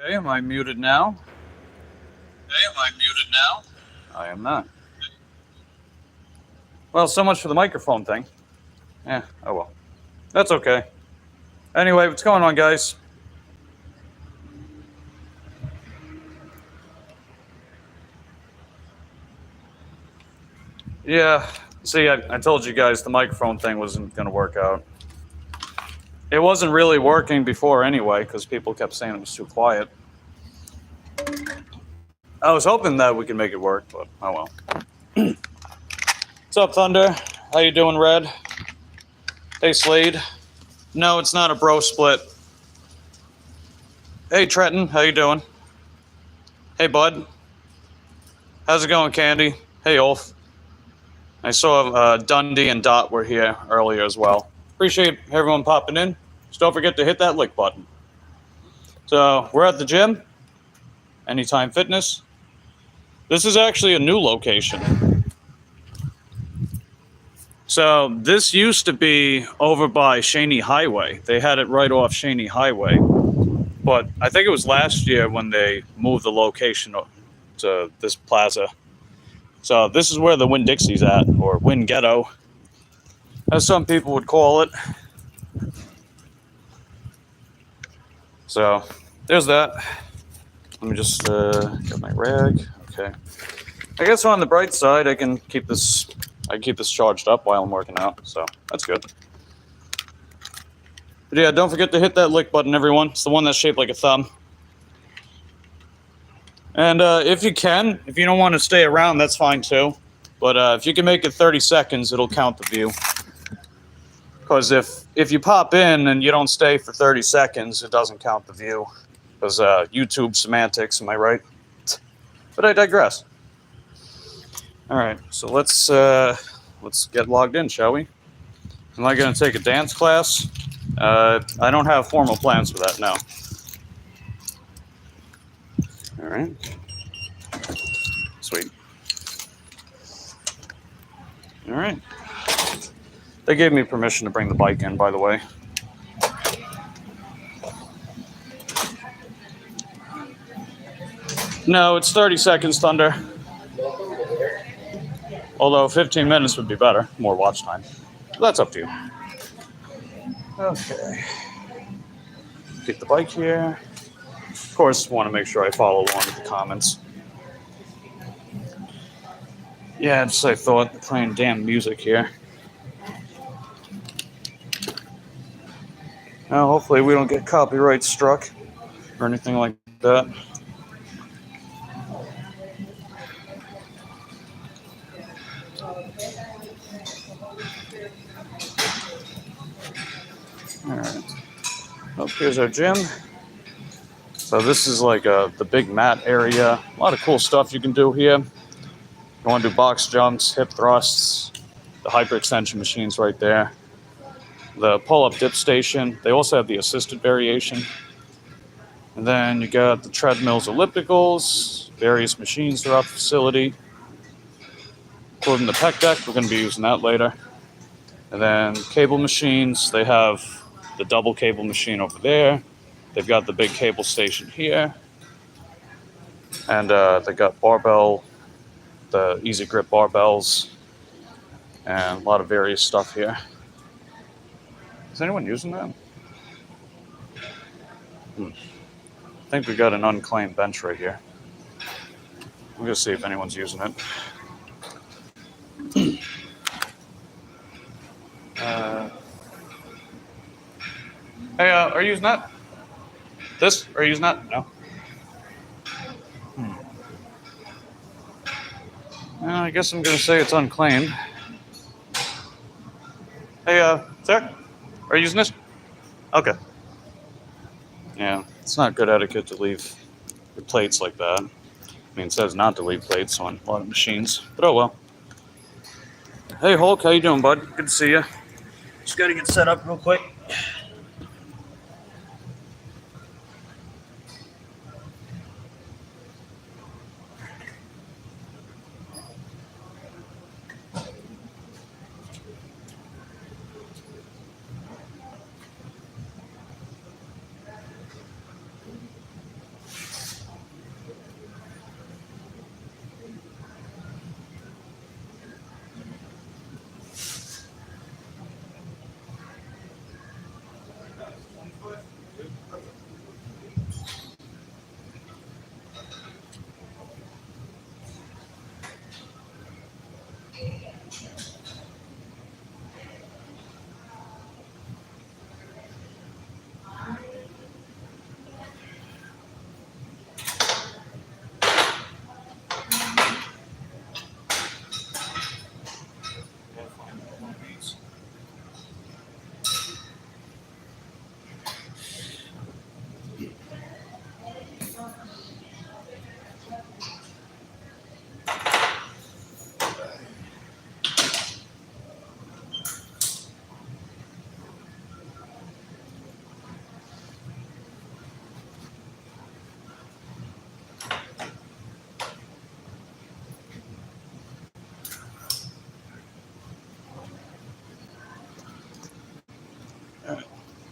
Okay, am I muted now? I am not. Well, so much for the microphone thing. Oh well. That's okay. Anyway, what's going on, guys? Yeah, see, I told you guys the microphone thing wasn't going to work out. It wasn't really working before anyway, because people kept saying it was too quiet. I was hoping that we could make it work, but oh well. What's up, Thunder? How you doing, Red? Hey, Slade. No, it's not a bro split. Hey, Trenton, how you doing? Hey, Bud. How's it going, Candy? Hey, Ulf. I saw Dundee and Dot were here earlier as well. Appreciate everyone popping in. Just don't forget to hit that like button. So, we're at the gym. Anytime Fitness. This is actually a new location. So, this used to be over by Shaney Highway. They had it right off Shaney Highway. But I think it was last year when they moved the location to this plaza. So, this is where the Winn-Dixie's at, or Winn Ghetto, as some people would call it. So, there's that. Let me just get my rag. Okay. I guess on the bright side, I can keep this charged up while I'm working out. So that's good. But yeah, don't forget to hit that like button, everyone. It's the one that's shaped like a thumb. And if you can, if you don't want to stay around, that's fine too. But if you can make it 30 seconds, it'll count the view. Because if you pop in and you don't stay for 30 seconds, it doesn't count the view. Because YouTube semantics, am I right? But I digress. All right, so let's get logged in, shall we? Am I going to take a dance class? I don't have formal plans for that now. All right. Sweet. All right. They gave me permission to bring the bike in, by the way. No, it's 30 seconds, Thunder. Although 15 minutes would be better, more watch time. But that's up to you. Okay. Get the bike here. Of course, want to make sure I follow along with the comments. Yeah, just I thought, playing damn music here. Now, hopefully we don't get copyright struck or anything like that. Alright. Oh, here's our gym. So this is like the big mat area. A lot of cool stuff you can do here. You want to do box jumps, hip thrusts, the hyperextension machines right there. The pull-up dip station. They also have the assisted variation. And then you got the treadmills, ellipticals, various machines throughout the facility. Including the pec deck, we're going to be using that later. And then cable machines, they have the double cable machine over there. They've got the big cable station here. And they got barbell, the easy grip barbells, and a lot of various stuff here. Is anyone using that? I think we got an unclaimed bench right here. We're going to see if anyone's using it. Hey, are you using that? This? Are you using that? No. Well, I guess I'm going to say it's unclaimed. Hey, Zach? Are you using this? Okay. Yeah, it's not good etiquette to leave your plates like that. I mean, it says not to leave plates on a lot of machines, but oh well. Hey, Hulk, how you doing, bud? Good to see you. Just got to get set up real quick.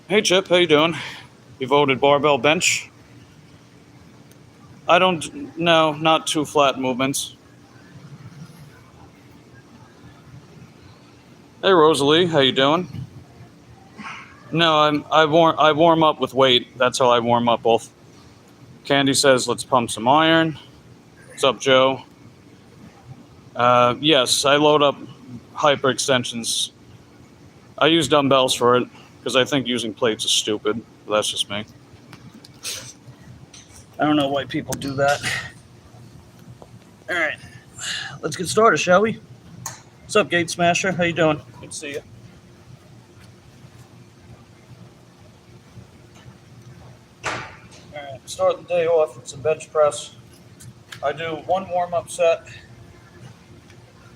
Hey Chip, how you doing? You voted barbell bench? I don't. No, not two flat movements. Hey Rosalie, how you doing? No, I warm up with weight. That's how I warm up both. Candy says let's pump some iron. What's up, Joe? Yes, I load up hyperextensions. I use dumbbells for it because I think using plates is stupid. But that's just me. I don't know why people do that. All right, let's get started, shall we? What's up, Gate Smasher? How you doing? Good to see you. All right, start the day off with some bench press. I do one warm-up set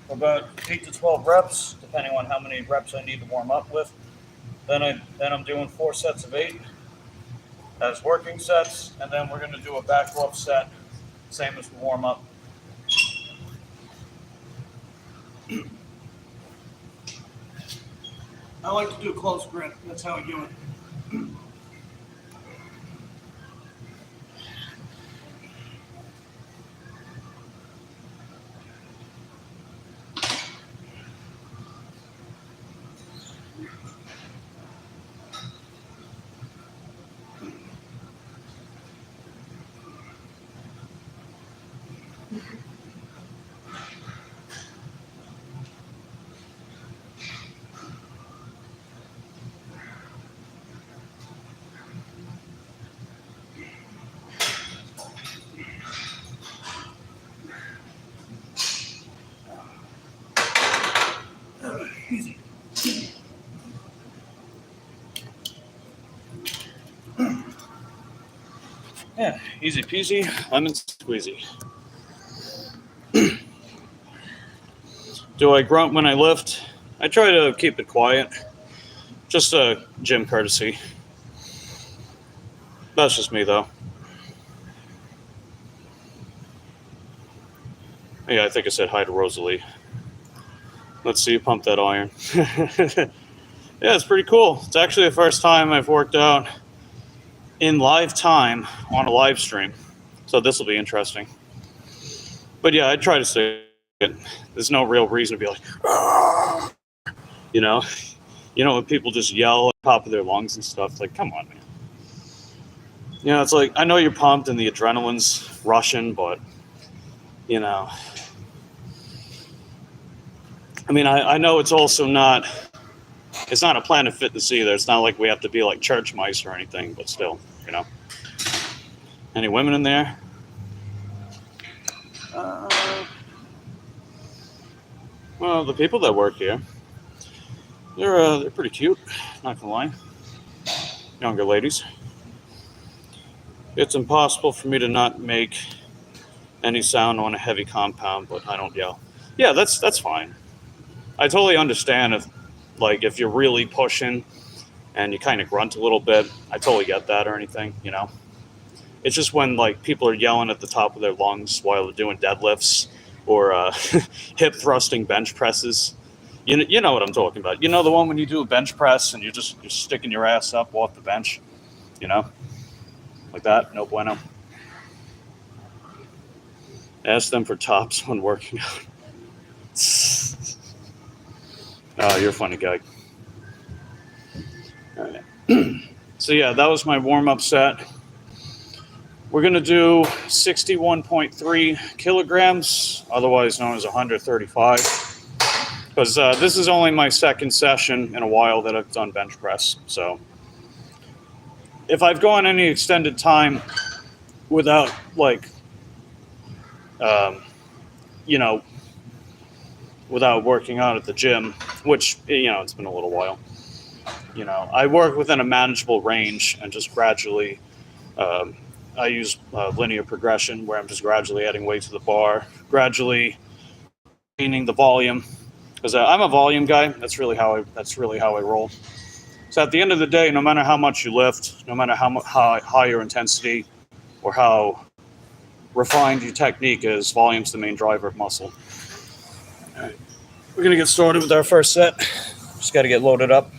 for about 8 to 12 reps, depending on how many reps I need to warm up with. Then I'm doing 4 sets of 8 as working sets, and then we're going to do a back off set, same as the warm up. I like to do close grip. That's how I do it. Easy. Yeah, easy peasy, lemon squeezy. Do I grunt when I lift? I try to keep it quiet. Just a gym courtesy. That's just me, though. Yeah, I think I said hi to Rosalie. Let's see you pump that iron. Yeah, it's pretty cool. It's actually the first time I've worked out in live time on a live stream. So this will be interesting. But yeah, I try to say it. There's no real reason to be like, "Argh!" You know, when people just yell at the top of their lungs and stuff. Like, come on, man. You know, it's like, I know you're pumped and the adrenaline's rushing, but, you know, I mean, I know it's also not, it's not a Planet Fitness either. It's not like we have to be like church mice or anything, but still, you know. Any women in there? Well, the people that work here, they're pretty cute, not gonna lie. Younger ladies. It's impossible for me to not make any sound on a heavy compound, but I don't yell. Yeah, that's fine. I totally understand if you're really pushing and you kind of grunt a little bit. I totally get that or anything, you know. It's just when like people are yelling at the top of their lungs while they're doing deadlifts or hip thrusting bench presses. You know what I'm talking about. You know the one when you do a bench press and you're sticking your ass up off the bench, you know, like that. No bueno. Ask them for tops when working out. Oh, you're a funny guy. All right. So yeah, that was my warm-up set. We're going to do 61.3 kilograms, otherwise known as 135. because this is only my second session in a while that I've done bench press. So if I've gone any extended time without, like, you know, without working out at the gym, which, it's been a little while, I work within a manageable range and just gradually, I use linear progression where I'm just gradually adding weight to the bar, gradually gaining the volume, because I'm a volume guy. That's really how I roll. So at the end of the day, no matter how much you lift, no matter how high your intensity or how refined your technique is, volume's the main driver of muscle. All right, we're gonna get started with our first set. Just got to get loaded up.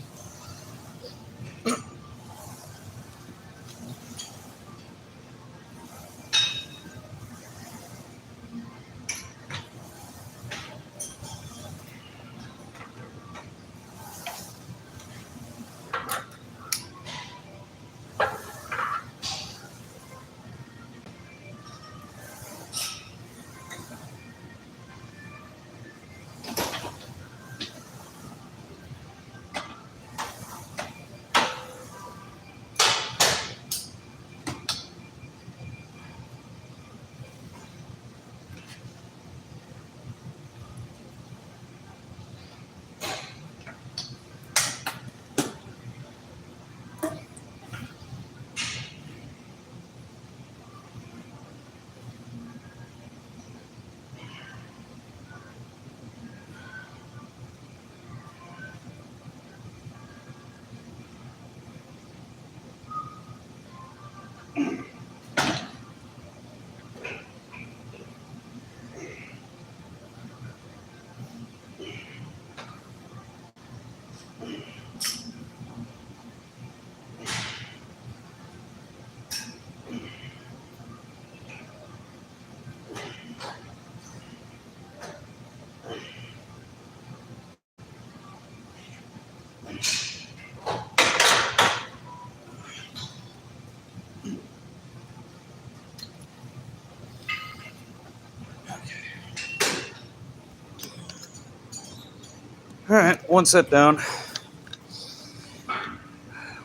All right, one set down.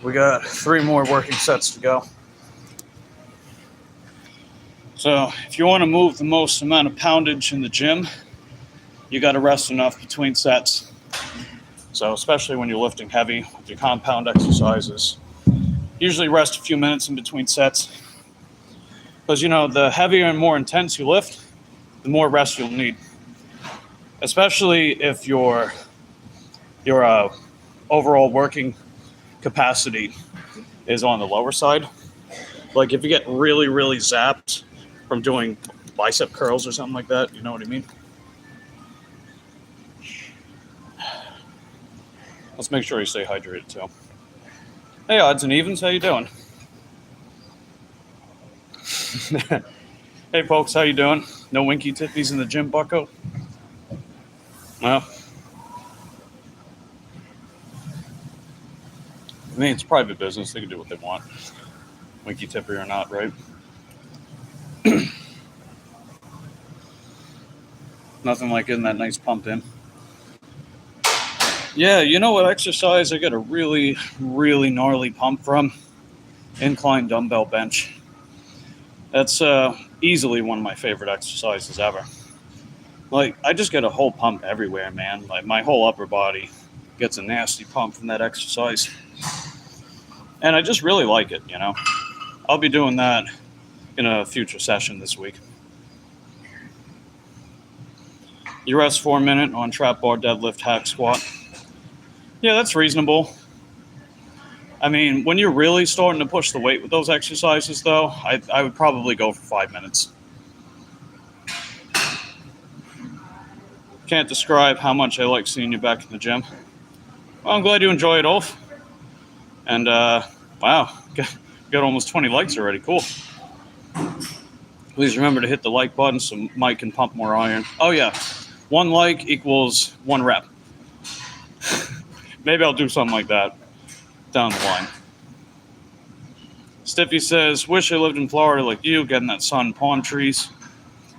We got 3 more working sets to go. So if you want to move the most amount of poundage in the gym, you got to rest enough between sets. So especially when you're lifting heavy with your compound exercises, usually rest a few minutes in between sets. Because, the heavier and more intense you lift, the more rest you'll need. Especially if your overall working capacity is on the lower side. Like if you get really, really zapped from doing bicep curls or something like that, you know what I mean? Let's make sure you stay hydrated too. Hey, odds and evens, how you doing? Hey folks, how you doing? No winky tippies in the gym, bucko? Well, I mean, it's private business. They can do what they want. Winky tippy or not, right? Nothing like getting that nice pump in. Yeah, you know what exercise I got a really, really gnarly pump from? Incline dumbbell bench. That's easily one of my favorite exercises ever. Like, I just get a whole pump everywhere, man. Like, my whole upper body gets a nasty pump from that exercise. And I just really like it, I'll be doing that in a future session this week. You rest 4 minutes on trap bar, deadlift, hack, squat. Yeah, that's reasonable. I mean, when you're really starting to push the weight with those exercises, though, I would probably go for 5 minutes. Can't describe how much I like seeing you back in the gym. Well, I'm glad you enjoy it, Ulf. And, wow, got almost 20 likes already. Cool. Please remember to hit the like button so Mike can pump more iron. Oh, yeah. 1 like equals 1 rep. Maybe I'll do something like that down the line. Stiffy says, wish I lived in Florida like you, getting that sun, palm trees.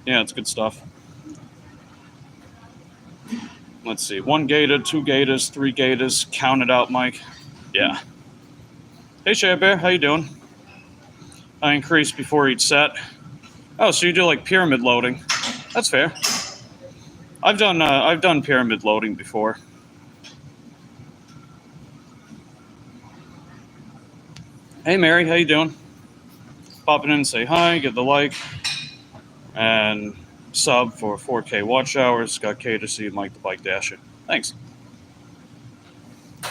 Yeah, it's good stuff. Let's see, 1 gator, 2 gators, 3 gators. Count it out, Mike. Yeah. Hey, Shea Bear, how you doing? I increase before each set. Oh, so you do like pyramid loading? That's fair. I've done pyramid loading before. Hey, Mary, how you doing? Popping in and say hi, get the like, and sub for 4K watch hours. Got K to see Mike the Bike Dasher. Thanks.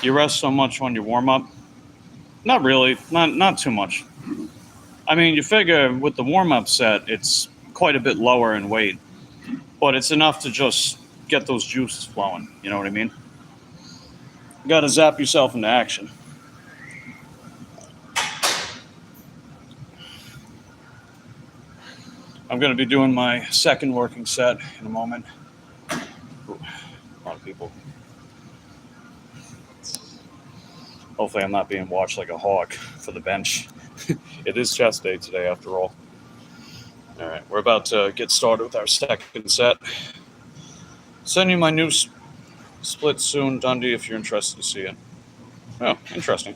You rest so much on your warm up? Not really, not too much. I mean, you figure with the warm up set, it's quite a bit lower in weight, but it's enough to just get those juices flowing. You know what I mean? You got to zap yourself into action. I'm going to be doing my second working set in a moment. Ooh, a lot of people. Hopefully I'm not being watched like a hawk for the bench. It is chest day today, after all. All right, we're about to get started with our second set. Send you my new split soon, Dundee, if you're interested to see it. Oh, interesting.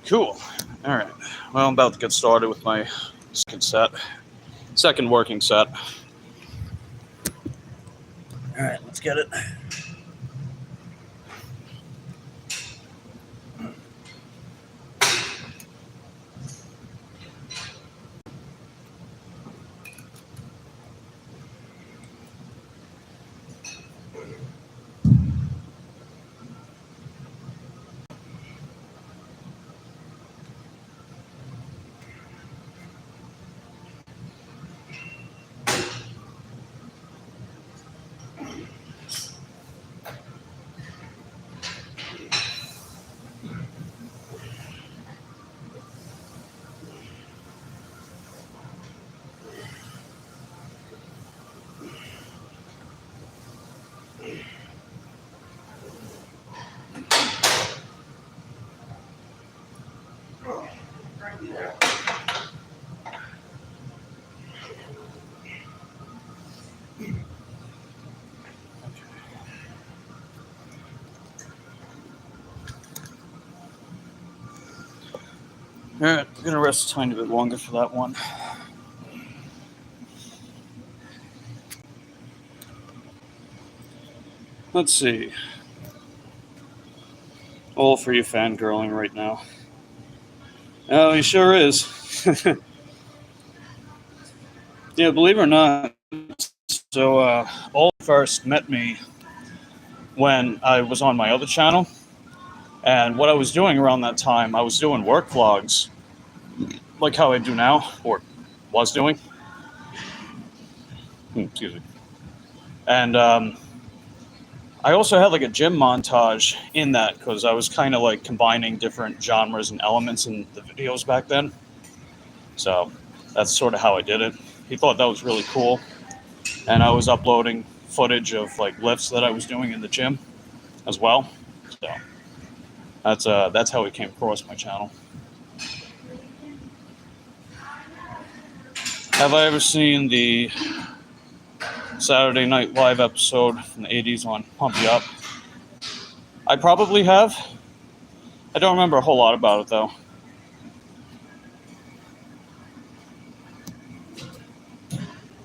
Cool. All right. Well, I'm about to get started with my second working set. All right, let's get it. All right, I'm going to rest a tiny bit longer for that one. Let's see. All for you fangirling right now. Oh, he sure is. Yeah, believe it or not, so All first met me when I was on my other channel. And what I was doing around that time, I was doing work vlogs, like how I do now, or was doing. Excuse me. And I also had like a gym montage in that because I was kind of like combining different genres and elements in the videos back then. So that's sort of how I did it. He thought that was really cool. And I was uploading footage of like lifts that I was doing in the gym as well. So that's how it came across my channel. Have I ever seen the Saturday Night Live episode from the 80s on Pump You Up? I probably have. I don't remember a whole lot about it, though.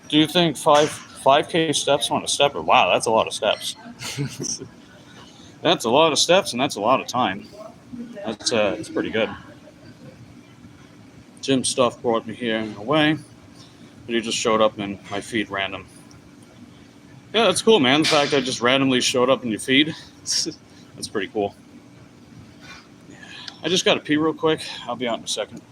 Do you think 5K steps on a stepper? Wow, that's a lot of steps. That's a lot of steps, and that's a lot of time. That's pretty good. Gym stuff brought me here in a way, but he just showed up in my feed random. Yeah, that's cool, man. The fact I just randomly showed up in your feed, that's pretty cool. I just got to pee real quick. I'll be out in a second.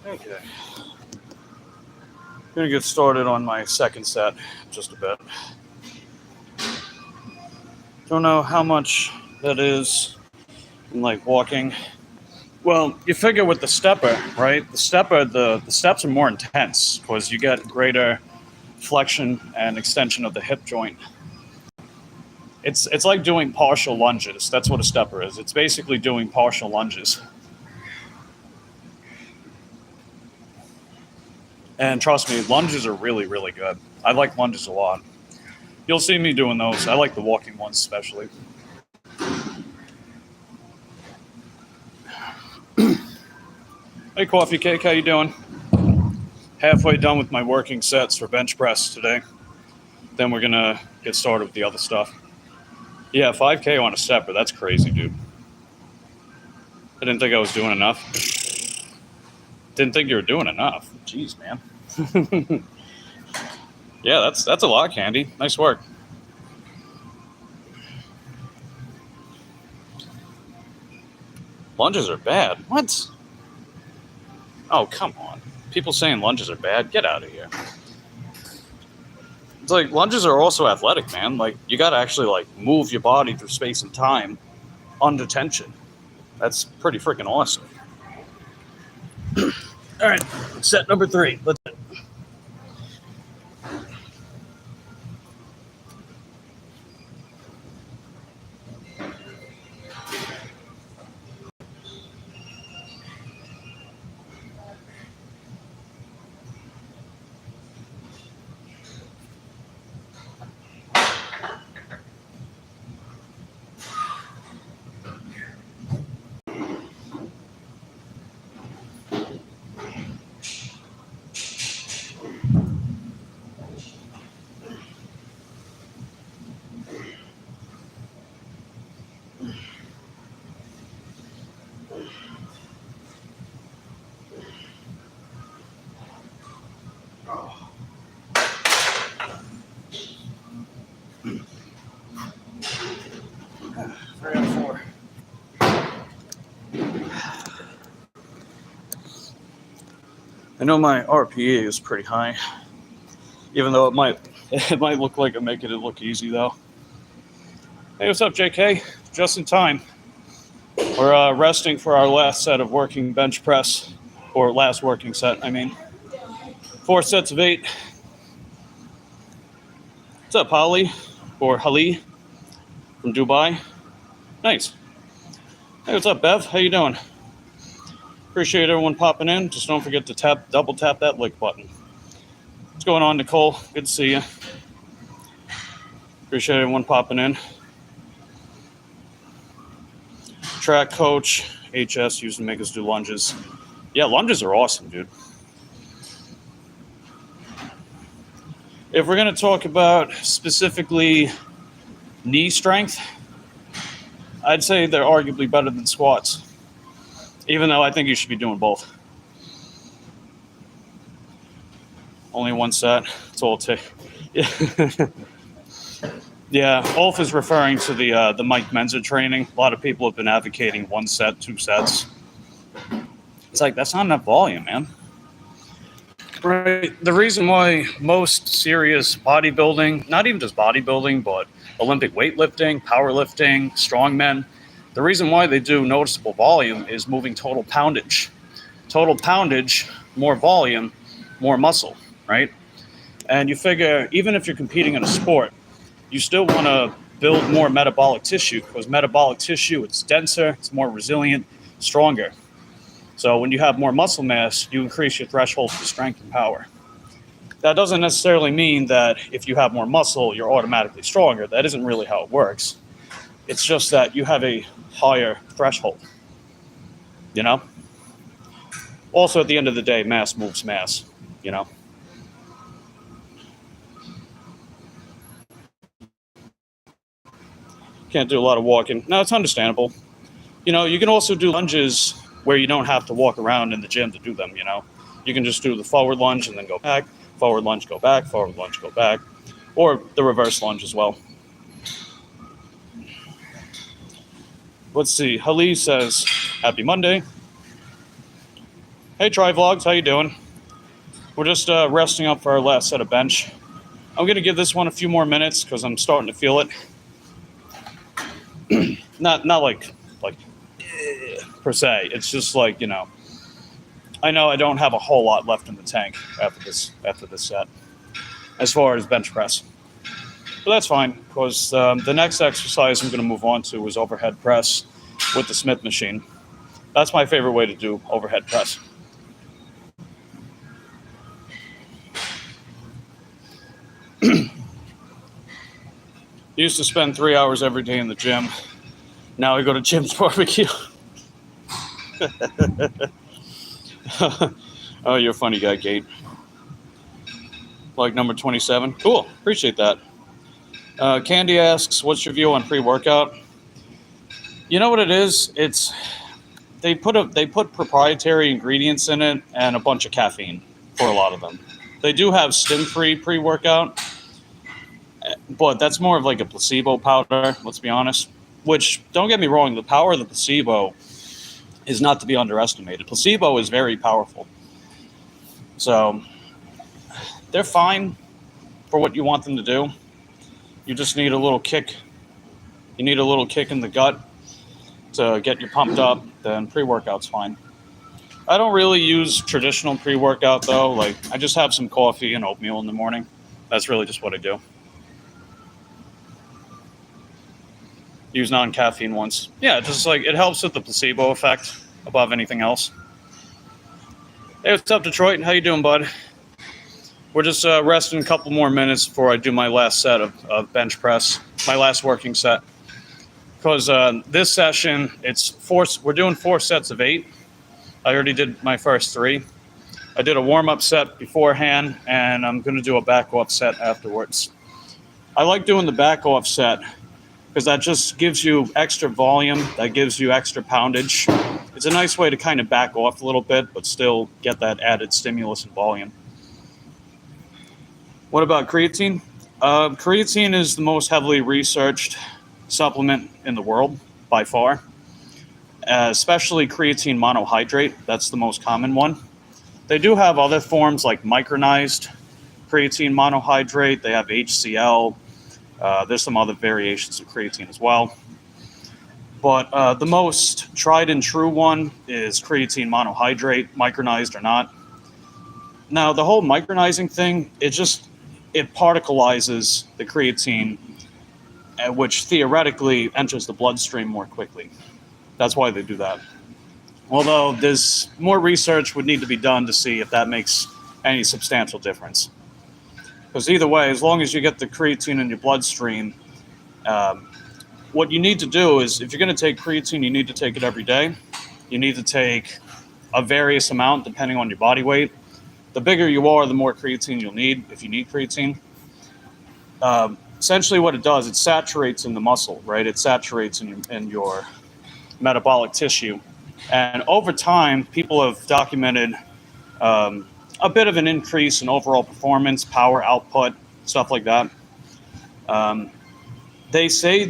Okay. Gonna get started on my second set just a bit. Don't know how much that is in like walking. Well, you figure with the stepper, right? The stepper, the steps are more intense because you get greater flexion and extension of the hip joint. It's like doing partial lunges. That's what a stepper is. It's basically doing partial lunges. And trust me, lunges are really, really good. I like lunges a lot. You'll see me doing those. I like the walking ones especially. Hey, Coffee Cake, how you doing? Halfway done with my working sets for bench press today. Then we're gonna get started with the other stuff. Yeah, 5K on a stepper. That's crazy, dude. I didn't think I was doing enough. Didn't think you were doing enough. Jeez, man. Yeah, that's a lot, Candy. Nice work. Lunges are bad. What? Oh, come on. People saying lunges are bad? Get out of here. It's like lunges are also athletic, man. Like you got to actually like move your body through space and time under tension. That's pretty freaking awesome. All right, set number 3. Let's. I know my RPE is pretty high, even though it might look like I'm making it look easy though. Hey, what's up, JK? Just in time. We're resting for our last set of working bench press, or last working set, I mean. 4 sets of 8. What's up, Holly? Or Hali from Dubai? Nice. Hey, what's up, Bev? How you doing? Appreciate everyone popping in. Just don't forget to double tap that like button. What's going on, Nicole? Good to see you. Appreciate everyone popping in. Track coach, HS used to make us do lunges. Yeah, lunges are awesome, dude. If we're going to talk about specifically knee strength, I'd say they're arguably better than squats, even though I think you should be doing both. Only 1 set. That's all it takes. Yeah, Ulf is referring to the Mike Menza training. A lot of people have been advocating 1 set, 2 sets. It's like, that's not enough volume, man. Right. The reason why most serious bodybuilding, not even just bodybuilding, but Olympic weightlifting, powerlifting, strongmen, the reason why they do noticeable volume is moving total poundage. Total poundage, more volume, more muscle, right? And you figure, even if you're competing in a sport, you still want to build more metabolic tissue, because metabolic tissue, it's denser, it's more resilient, stronger. So when you have more muscle mass, you increase your threshold for strength and power. That doesn't necessarily mean that if you have more muscle, you're automatically stronger. That isn't really how it works. It's just that you have a higher threshold, you know? Also, at the end of the day, mass moves mass, you know? Can't do a lot of walking. No, it's understandable. You know, you can also do lunges where you don't have to walk around in the gym to do them, you know? You can just do the forward lunge and then go back, forward lunge, go back, forward lunge, go back, or the reverse lunge as well. Let's see. Halil says, "Happy Monday." Hey, Try Vlogs, how you doing? We're just resting up for our last set of bench. I'm gonna give this one a few more minutes because I'm starting to feel it. not like per se. It's just like, I know I don't have a whole lot left in the tank after this set, as far as bench press. But that's fine, because the next exercise I'm going to move on to is overhead press with the Smith machine. That's my favorite way to do overhead press. Used to spend 3 hours every day in the gym. Now I go to Jim's Barbecue. Oh, you're a funny guy, Gate. Like number 27. Cool. Appreciate that. Candy asks, what's your view on pre-workout? You know what it is? They put proprietary ingredients in it and a bunch of caffeine for a lot of them. They do have stim-free pre-workout, but that's more of like a placebo powder, let's be honest. Which, don't get me wrong, the power of the placebo is not to be underestimated. Placebo is very powerful. So, they're fine for what you want them to do. You just need a little kick. You need a little kick in the gut to get you pumped up, then pre-workout's fine. I don't really use traditional pre-workout, though. Like, I just have some coffee and oatmeal in the morning. That's really just what I do. Use non-caffeine ones. Yeah, just like it helps with the placebo effect above anything else. Hey, what's up, Detroit? How you doing, bud? We're just resting a couple more minutes before I do my last set of bench press, my last working set. Because this session, we're doing 4 sets of 8. I already did my first 3. I did a warm-up set beforehand, and I'm going to do a back-off set afterwards. I like doing the back-off set because that just gives you extra volume, that gives you extra poundage. It's a nice way to kind of back off a little bit, but still get that added stimulus and volume. What about creatine? Creatine is the most heavily researched supplement in the world, by far. Especially creatine monohydrate, that's the most common one. They do have other forms like micronized creatine monohydrate, they have HCl, there's some other variations of creatine as well. But the most tried and true one is creatine monohydrate, micronized or not. Now, the whole micronizing thing, it particleizes the creatine, which theoretically enters the bloodstream more quickly. That's why they do that. Although there's more research would need to be done to see if that makes any substantial difference. Because either way, as long as you get the creatine in your bloodstream, what you need to do is, if you're going to take creatine, you need to take it every day. You need to take a various amount depending on your body weight. The bigger you are, the more creatine you'll need if you need creatine. Essentially what it does, it saturates in the muscle, right? It saturates in your metabolic tissue. And over time, people have documented a bit of an increase in overall performance, power output, stuff like that. They say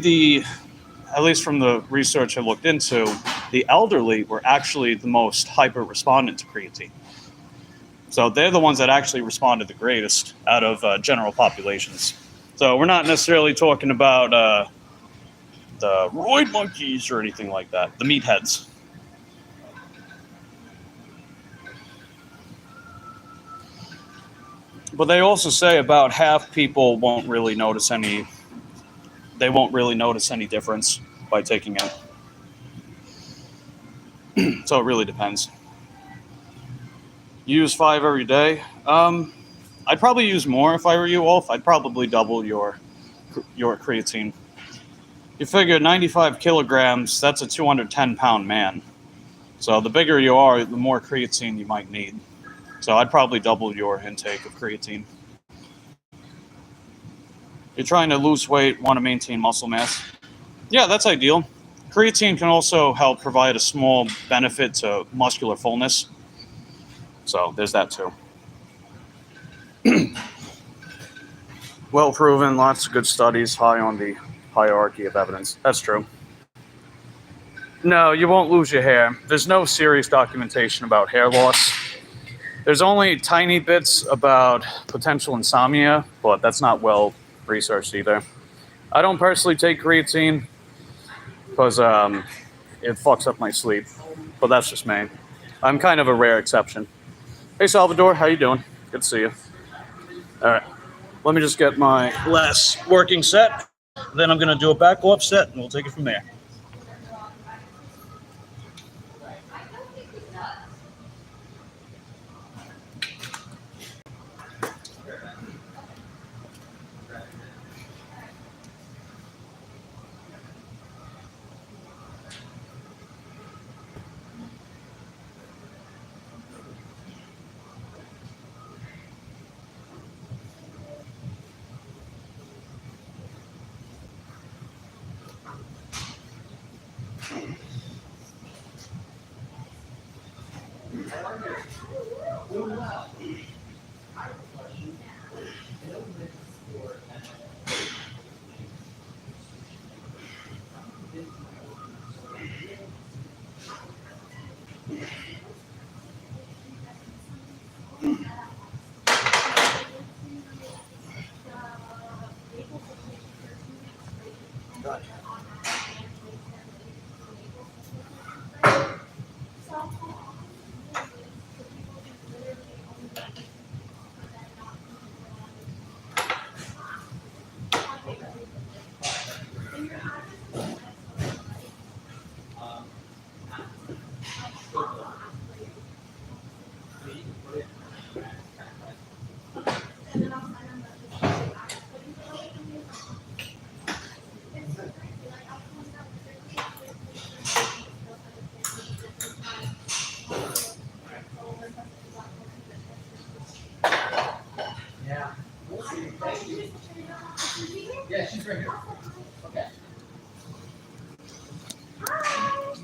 at least from the research I looked into, the elderly were actually the most hyper-respondent to creatine. So they're the ones that actually responded the greatest out of general populations. So we're not necessarily talking about the roid monkeys or anything like that, the meatheads. But they also say about half people won't really notice any difference by taking it. So it really depends. Use 5 every day. I'd probably use more if I were you, Wolf. I'd probably double your creatine. You figure 95 kilograms, that's a 210-pound man. So the bigger you are, the more creatine you might need. So I'd probably double your intake of creatine. You're trying to lose weight, want to maintain muscle mass. Yeah, that's ideal. Creatine can also help provide a small benefit to muscular fullness. So there's that too. Well proven, lots of good studies, high on the hierarchy of evidence. That's true. No, you won't lose your hair. There's no serious documentation about hair loss. There's only tiny bits about potential insomnia, but that's not well researched either. I don't personally take creatine because it fucks up my sleep, but that's just me. I'm kind of a rare exception. Hey, Salvador, how you doing? Good to see you. All right, let me just get my last working set. Then I'm going to do a back off set, and we'll take it from there.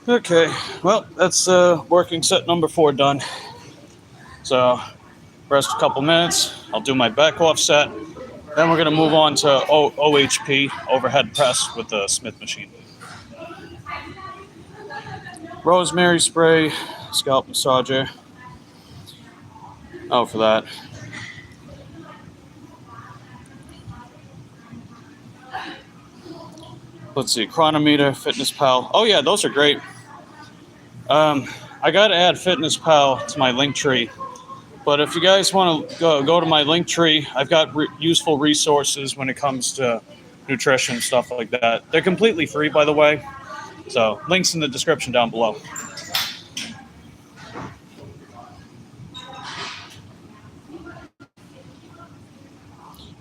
Okay, well, that's working set number 4 done. So, rest a couple minutes. I'll do my back off set. Then we're going to move on to OHP, overhead press with the Smith machine. Rosemary spray, scalp massager. Oh, for that. Let's see, Chronometer, Fitness Pal. Oh yeah, those are great. I got to add Fitness Pal to my link tree. But if you guys want to go to my link tree, I've got useful resources when it comes to nutrition, stuff like that. They're completely free, by the way. So links in the description down below.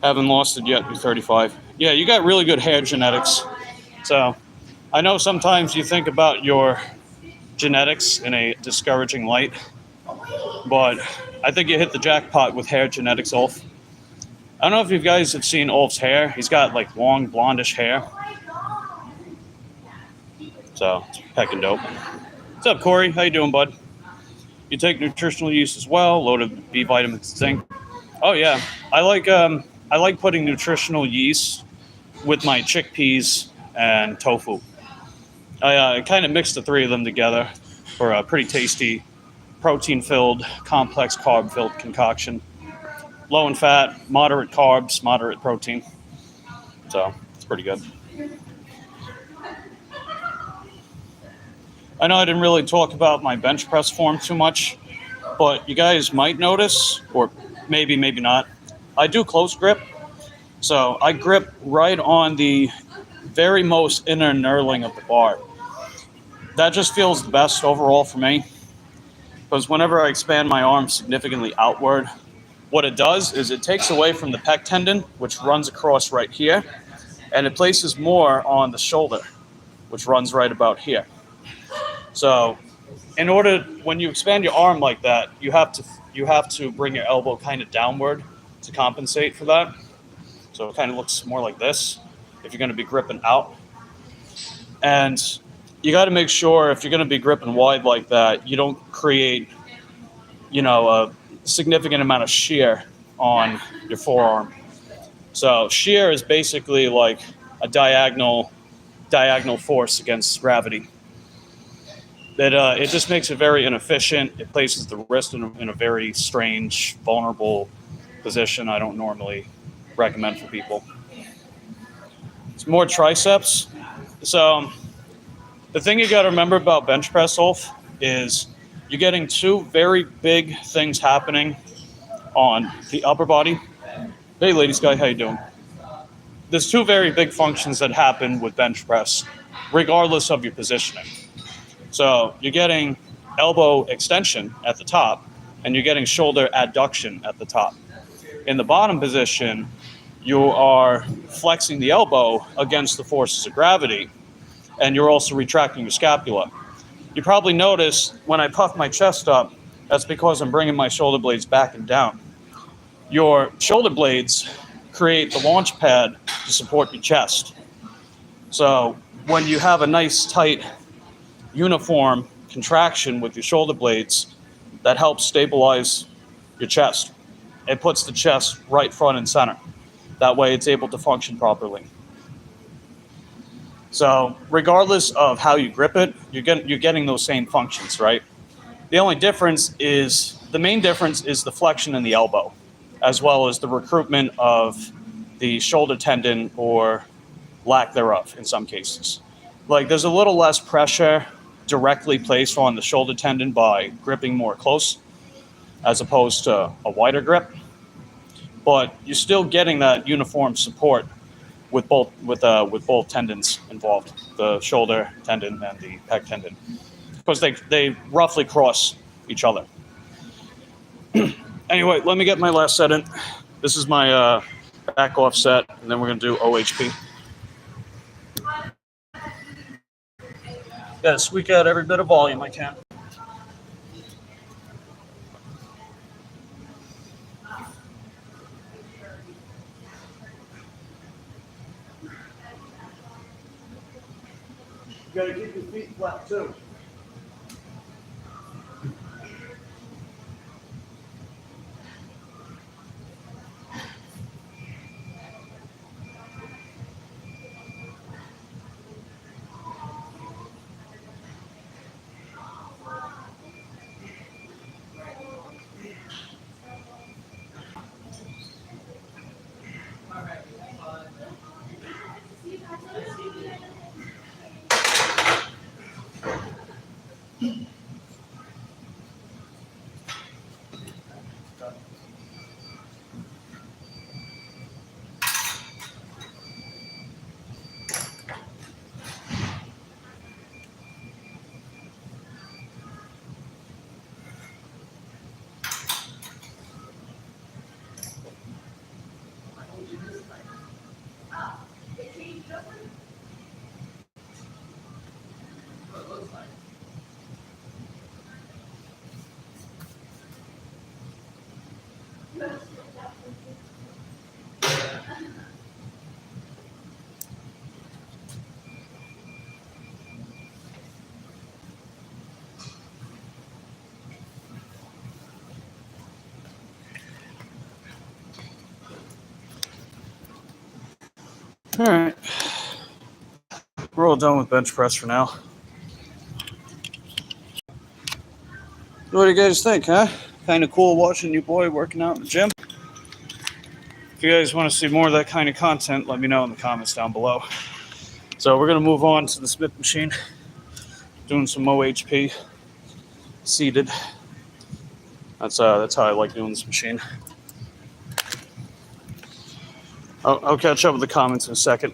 Haven't lost it yet, you're 35. Yeah, you got really good hair genetics. So I know sometimes you think about your genetics in a discouraging light, but I think you hit the jackpot with hair genetics, Ulf. I don't know if you guys have seen Ulf's hair. He's got like long blondish hair. So it's heckin' dope. What's up, Corey? How you doing, bud? You take nutritional yeast as well, loaded with B vitamins and zinc. Oh yeah, I like putting nutritional yeast with my chickpeas and tofu. I kind of mix the 3 of them together for a pretty tasty, protein-filled, complex carb-filled concoction. Low in fat, moderate carbs, moderate protein. So it's pretty good. I know I didn't really talk about my bench press form too much, but you guys might notice, or maybe not, I do close grip. So I grip right on the very most inner knurling of the bar. That just feels the best overall for me, because whenever I expand my arm significantly outward, what it does is it takes away from the pec tendon, which runs across right here, and it places more on the shoulder, which runs right about here. So when you expand your arm like that, you have to bring your elbow kind of downward to compensate for that. So it kind of looks more like this if you're going to be gripping out. And you got to make sure if you're going to be gripping wide like that, you don't create, a significant amount of shear on your forearm. So shear is basically like a diagonal force against gravity. That it just makes it very inefficient. It places the wrist in a very strange, vulnerable position. I don't normally recommend for people. It's more triceps. So the thing you got to remember about bench press, Ulf, is you're getting two very big things happening on the upper body. Hey, ladies, guy, how you doing? There's two very big functions that happen with bench press, regardless of your positioning. So you're getting elbow extension at the top, and you're getting shoulder adduction at the top. In the bottom position, you are flexing the elbow against the forces of gravity, and you're also retracting your scapula. You probably notice when I puff my chest up, that's because I'm bringing my shoulder blades back and down. Your shoulder blades create the launch pad to support your chest. So when you have a nice, tight, uniform contraction with your shoulder blades, that helps stabilize your chest. It puts the chest right front and center. That way it's able to function properly. So regardless of how you grip it, you're getting those same functions, right? The only difference is, the main difference is the flexion in the elbow, as well as the recruitment of the shoulder tendon or lack thereof in some cases. Like there's a little less pressure directly placed on the shoulder tendon by gripping more close as opposed to a wider grip, but you're still getting that uniform support with both tendons involved, the shoulder tendon and the pec tendon, because they roughly cross each other. Anyway, let me get my last set in. This is my back off set, and then we're going to do OHP. Got to squeak out every bit of volume I can. You got to keep your feet flat too. All right, we're all done with bench press for now. What do you guys think, huh? Kind of cool watching your boy working out in the gym. If you guys want to see more of that kind of content, let me know in the comments down below. So we're going to move on to the Smith machine, doing some OHP, seated. That's how I like doing this machine. I'll catch up with the comments in a second.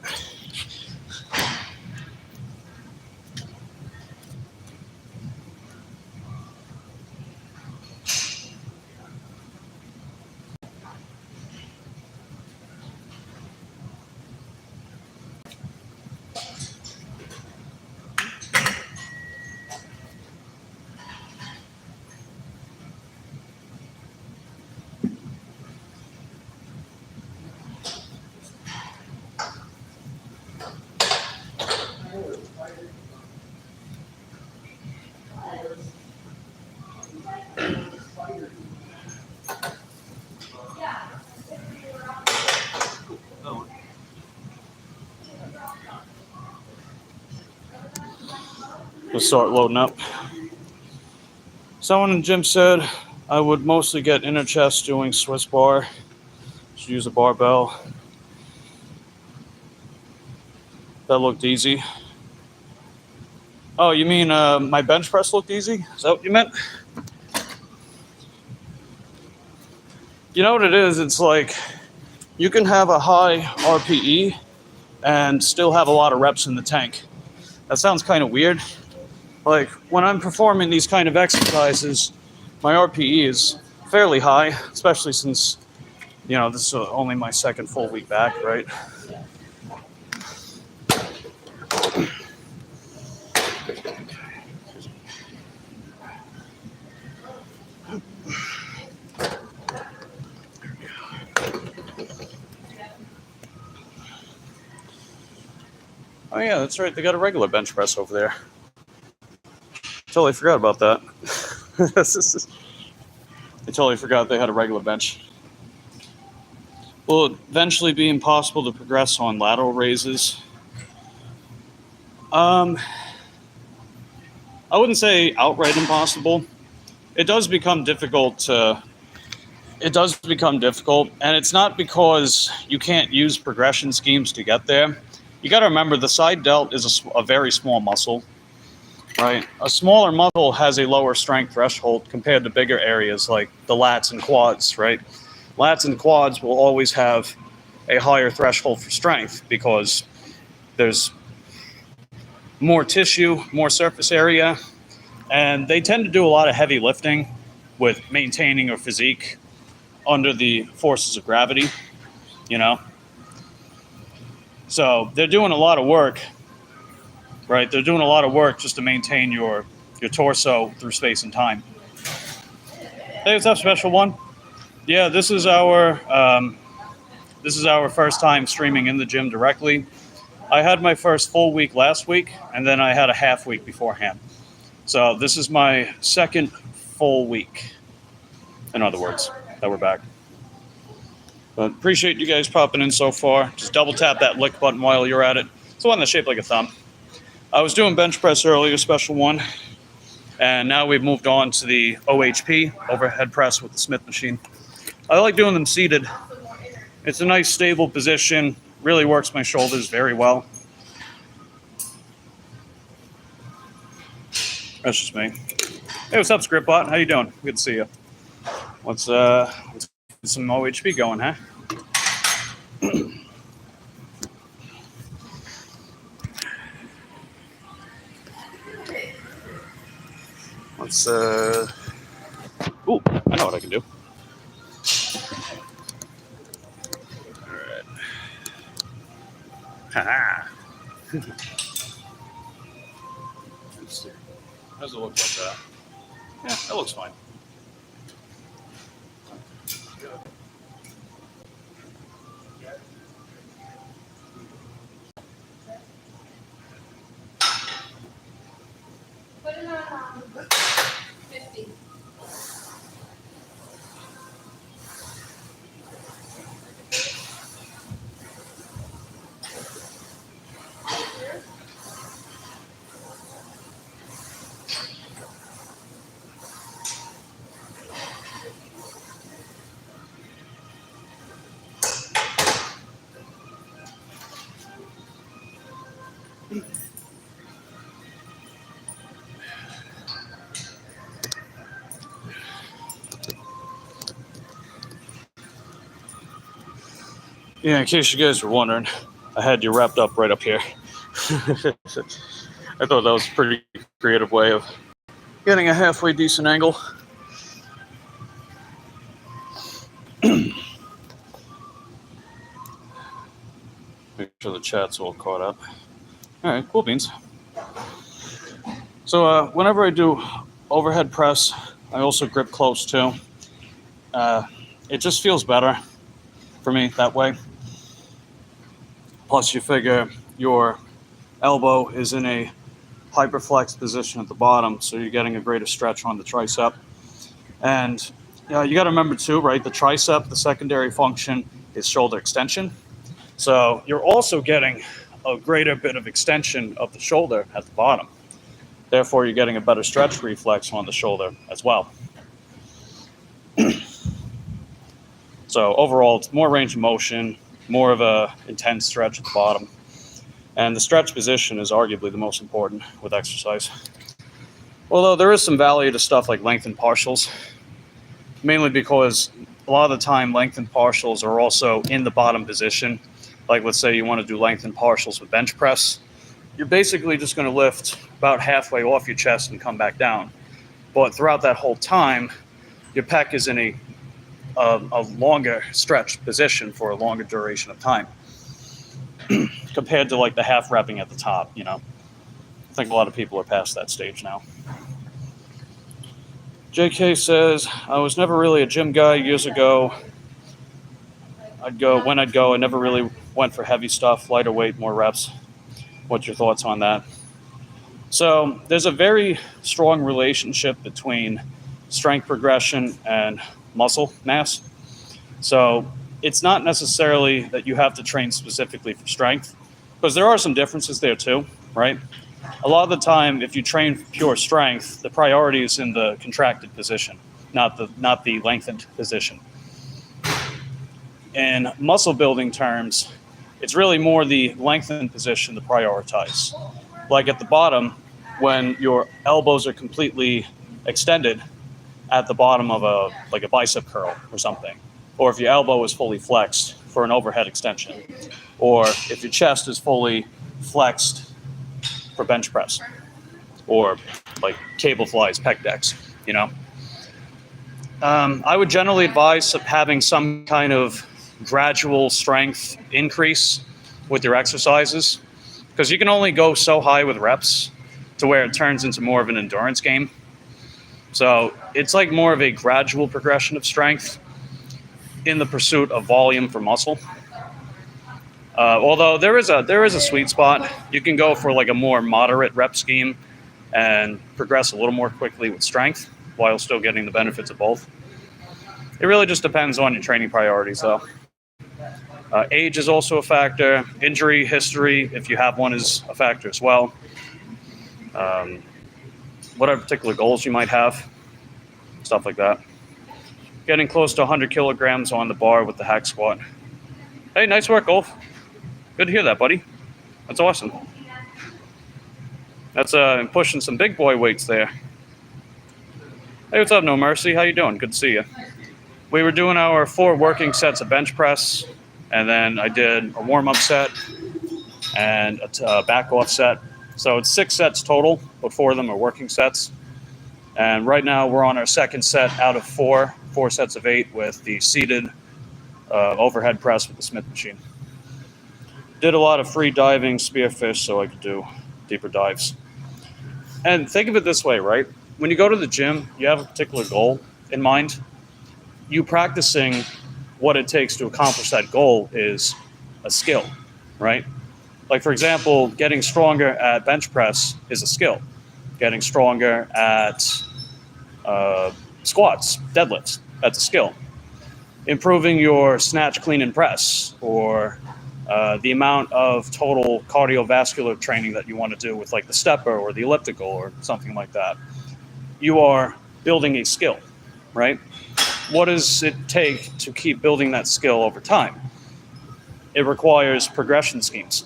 We'll start loading up. Someone in the gym said I would mostly get inner chest doing Swiss bar. Should use a barbell. That looked easy. Oh, you mean my bench press looked easy? Is that what you meant? You know what it is? It's like you can have a high RPE and still have a lot of reps in the tank. That sounds kind of weird. Like when I'm performing these kind of exercises, my RPE is fairly high, especially since, you know, this is only my second full week back, right? Oh yeah, that's right. They got a regular bench press over there. Totally forgot about that. I totally forgot they had a regular bench. Will it eventually be impossible to progress on lateral raises? I wouldn't say outright impossible. It does become difficult, and it's not because you can't use progression schemes to get there. You got to remember the side delt is a very small muscle, right? A smaller muscle has a lower strength threshold compared to bigger areas like the lats and quads, right? Lats and quads will always have a higher threshold for strength because there's more tissue, more surface area, and they tend to do a lot of heavy lifting with maintaining your physique under the forces of gravity, you know? So they're doing a lot of work, right? They're doing a lot of work just to maintain your torso through space and time. Hey, what's up, Special One? Yeah, this is our first time streaming in the gym directly. I had my first full week last week, and then I had a half week beforehand. So this is my second full week, in other words, that we're back. But appreciate you guys popping in so far. Just double tap that lick button while you're at it. It's the one that's shaped like a thumb. I was doing bench press earlier, Special One, and now we've moved on to the OHP, overhead press with the Smith machine. I like doing them seated. It's a nice stable position, really works my shoulders very well. That's just me. Hey, what's up, ScriptBot? How you doing? Good to see you. Let's get some OHP going, huh? Let's ooh, I know what I can do. All right. Haha. Let's see. How does it look like that? Yeah, that looks fine. Put it on 50. Yeah, in case you guys were wondering, I had you wrapped up right up here. I thought that was a pretty creative way of getting a halfway decent angle. Make sure the chat's all caught up. All right, cool beans. So whenever I do overhead press, I also grip close too. It just feels better for me that way. Plus, you figure your elbow is in a hyperflex position at the bottom, so you're getting a greater stretch on the tricep. And you got to remember too, right? The tricep, the secondary function is shoulder extension. So you're also getting a greater bit of extension of the shoulder at the bottom. Therefore, you're getting a better stretch reflex on the shoulder as well. So overall, it's more range of motion, more of a intense stretch at the bottom. And the stretch position is arguably the most important with exercise. Although there is some value to stuff like lengthened partials, mainly because a lot of the time lengthened partials are also in the bottom position. Like let's say you want to do lengthened partials with bench press. You're basically just going to lift about halfway off your chest and come back down. But throughout that whole time, your pec is in a longer stretch position for a longer duration of time compared to like the half repping at the top, you know. I think a lot of people are past that stage now. JK says, I was never really a gym guy years ago. I never really went for heavy stuff, lighter weight, more reps. What's your thoughts on that? So there's a very strong relationship between strength progression and muscle mass. So it's not necessarily that you have to train specifically for strength, because there are some differences there too, right? A lot of the time, if you train for pure strength, the priority is in the contracted position, not the lengthened position. In muscle building terms, it's really more the lengthened position to prioritize. Like at the bottom, when your elbows are completely extended at the bottom of a bicep curl or something, or if your elbow is fully flexed for an overhead extension, or if your chest is fully flexed for bench press, or like cable flies, pec decks, you know. I would generally advise having some kind of gradual strength increase with your exercises, because you can only go so high with reps to where it turns into more of an endurance game. So it's like more of a gradual progression of strength in the pursuit of volume for muscle. Although there is a sweet spot. You can go for like a more moderate rep scheme and progress a little more quickly with strength while still getting the benefits of both. It really just depends on your training priorities, though. Age is also a factor. Injury history, if you have one, is a factor as well. What particular goals you might have, stuff like that. Getting close to 100 kilograms on the bar with the hack squat. Hey, nice work, Golf. Good to hear that, buddy. That's awesome. That's pushing some big boy weights there. Hey, what's up, No Mercy? How you doing? Good to see you. We were doing our 4 working sets of bench press, and then I did a warm-up set and a back-off set. So it's 6 sets total, but 4 of them are working sets. And right now we're on our second set out of 4 sets of 8 with the seated overhead press with the Smith machine. Did a lot of free diving, spearfish, so I could do deeper dives. And think of it this way, right? When you go to the gym, you have a particular goal in mind. You practicing what it takes to accomplish that goal is a skill, right? Like, for example, getting stronger at bench press is a skill. Getting stronger at squats, deadlifts, that's a skill. Improving your snatch, clean, and press, or the amount of total cardiovascular training that you want to do with like the stepper or the elliptical or something like that. You are building a skill, right? What does it take to keep building that skill over time? It requires progression schemes.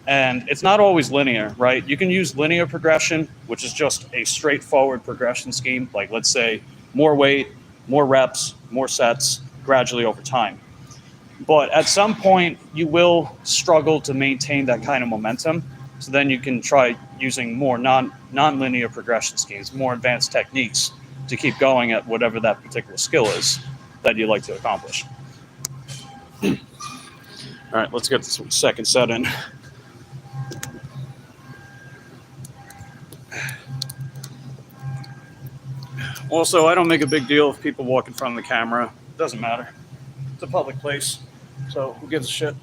And it's not always linear, right? You can use linear progression, which is just a straightforward progression scheme. Like, let's say, more weight, more reps, more sets, gradually over time. But at some point, you will struggle to maintain that kind of momentum. So then you can try using more non-linear progression schemes, more advanced techniques to keep going at whatever that particular skill is that you'd like to accomplish. All right, let's get this second set in. Also, I don't make a big deal if people walk in front of the camera. It doesn't matter. It's a public place, so who gives a shit?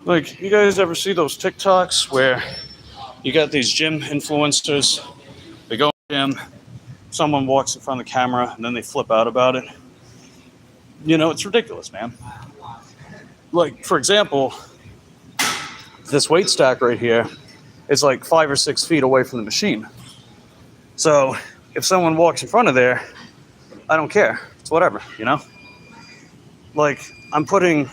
Like, you guys ever see those TikToks where you got these gym influencers? They go to the gym, someone walks in front of the camera, and then they flip out about it. You know, it's ridiculous, man. Like, for example, this weight stack right here is like 5 or 6 feet away from the machine. So if someone walks in front of there, I don't care. It's whatever, you know? Like, I'm putting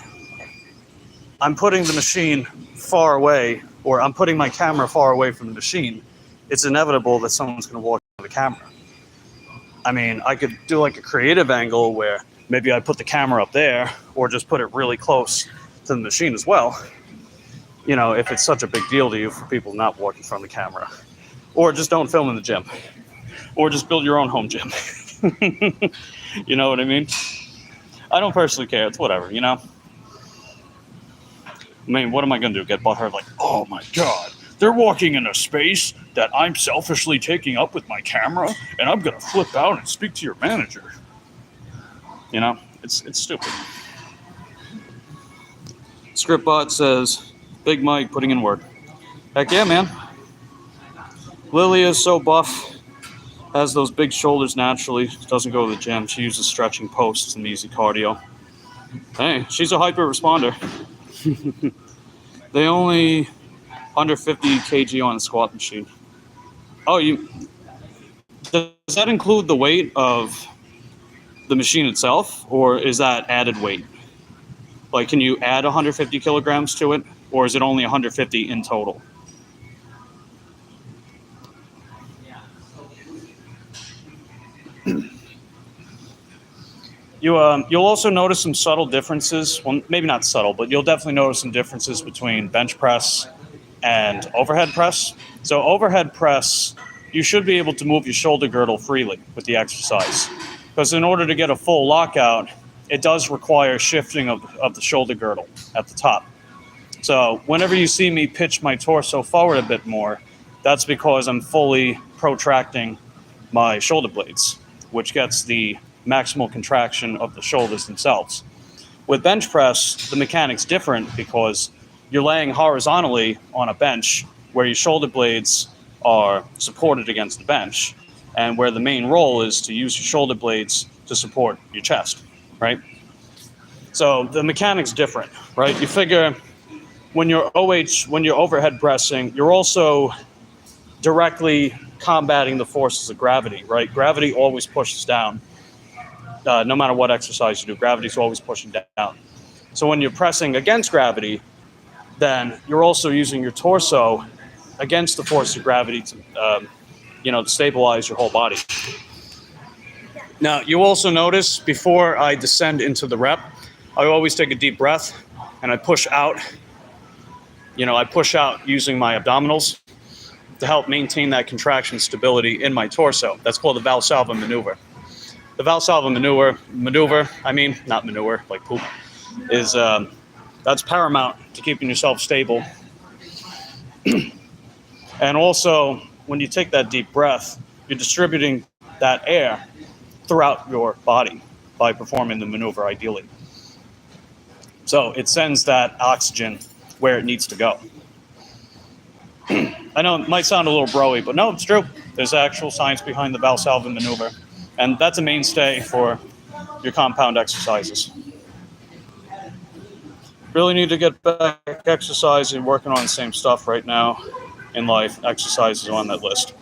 the machine far away, or I'm putting my camera far away from the machine. It's inevitable that someone's going to walk into the camera. I mean, I could do like a creative angle where maybe I put the camera up there, or just put it really close to the machine as well. You know, if it's such a big deal to you for people not walking from the camera. Or just don't film in the gym. Or just build your own home gym. You know what I mean? I don't personally care. It's whatever, you know? I mean, what am I going to do? Get butthurt like, oh my God, they're walking in a space that I'm selfishly taking up with my camera, and I'm going to flip out and speak to your manager. You know, it's stupid. Scriptbot says, Big Mike putting in work. Heck yeah, man. Lily is so buff, has those big shoulders naturally, doesn't go to the gym. She uses stretching posts and easy cardio. Hey, she's a hyper responder. They only 150 kg on the squat machine. Oh, does that include the weight of the machine itself, or is that added weight? Like, can you add 150 kilograms to it, or is it only 150 in total? You'll also notice some subtle differences. Well, maybe not subtle, but you'll definitely notice some differences between bench press and overhead press. So overhead press, you should be able to move your shoulder girdle freely with the exercise. Because in order to get a full lockout, it does require shifting of the shoulder girdle at the top. So whenever you see me pitch my torso forward a bit more, that's because I'm fully protracting my shoulder blades, which gets the maximal contraction of the shoulders themselves. With bench press, the mechanic's different because you're laying horizontally on a bench where your shoulder blades are supported against the bench, and where the main role is to use your shoulder blades to support your chest, right? So the mechanic's different, right? You figure when you're overhead pressing, you're also directly combating the forces of gravity, right? Gravity always pushes down. No matter what exercise you do, gravity's always pushing down. So when you're pressing against gravity, then you're also using your torso against the force of gravity to stabilize your whole body. Now, you also notice before I descend into the rep, I always take a deep breath and I push out. I push out using my abdominals to help maintain that contraction stability in my torso. That's called the Valsalva maneuver. The Valsalva maneuver, not manure, like poop, is that's paramount to keeping yourself stable. And also, when you take that deep breath, you're distributing that air throughout your body by performing the maneuver ideally. So it sends that oxygen where it needs to go. I know it might sound a little broy, but no, it's true. There's actual science behind the Valsalva maneuver. And that's a mainstay for your compound exercises. Really need to get back exercising, working on the same stuff right now in life. Exercise is on that list.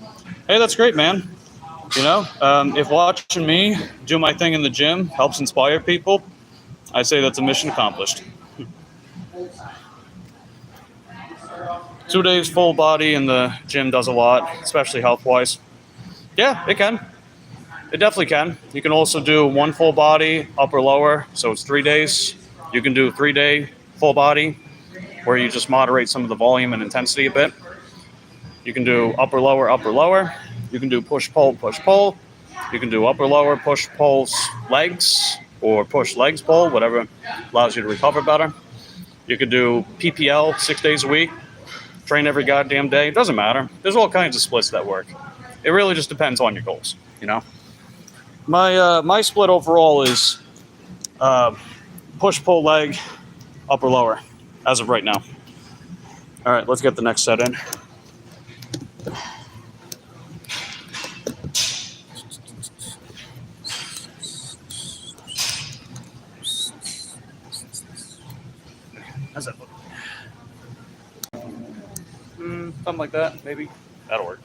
Hey, that's great, man. If watching me do my thing in the gym helps inspire people, I say that's a mission accomplished. 2 days full body in the gym does a lot, especially health-wise. Yeah, it can. It definitely can. You can also do 1 full body, upper lower, so it's 3 days. You can do a 3-day full body where you just moderate some of the volume and intensity a bit. You can do upper lower, upper lower. You can do push pull, push pull. You can do upper lower, push pulls, legs, or push legs pull, whatever allows you to recover better. You could do PPL 6 days a week, train every goddamn day. It doesn't matter. There's all kinds of splits that work. It really just depends on your goals, My split overall is push, pull, leg, upper, lower, as of right now. All right, let's get the next set in. How's that look? Something like that, maybe. That'll work.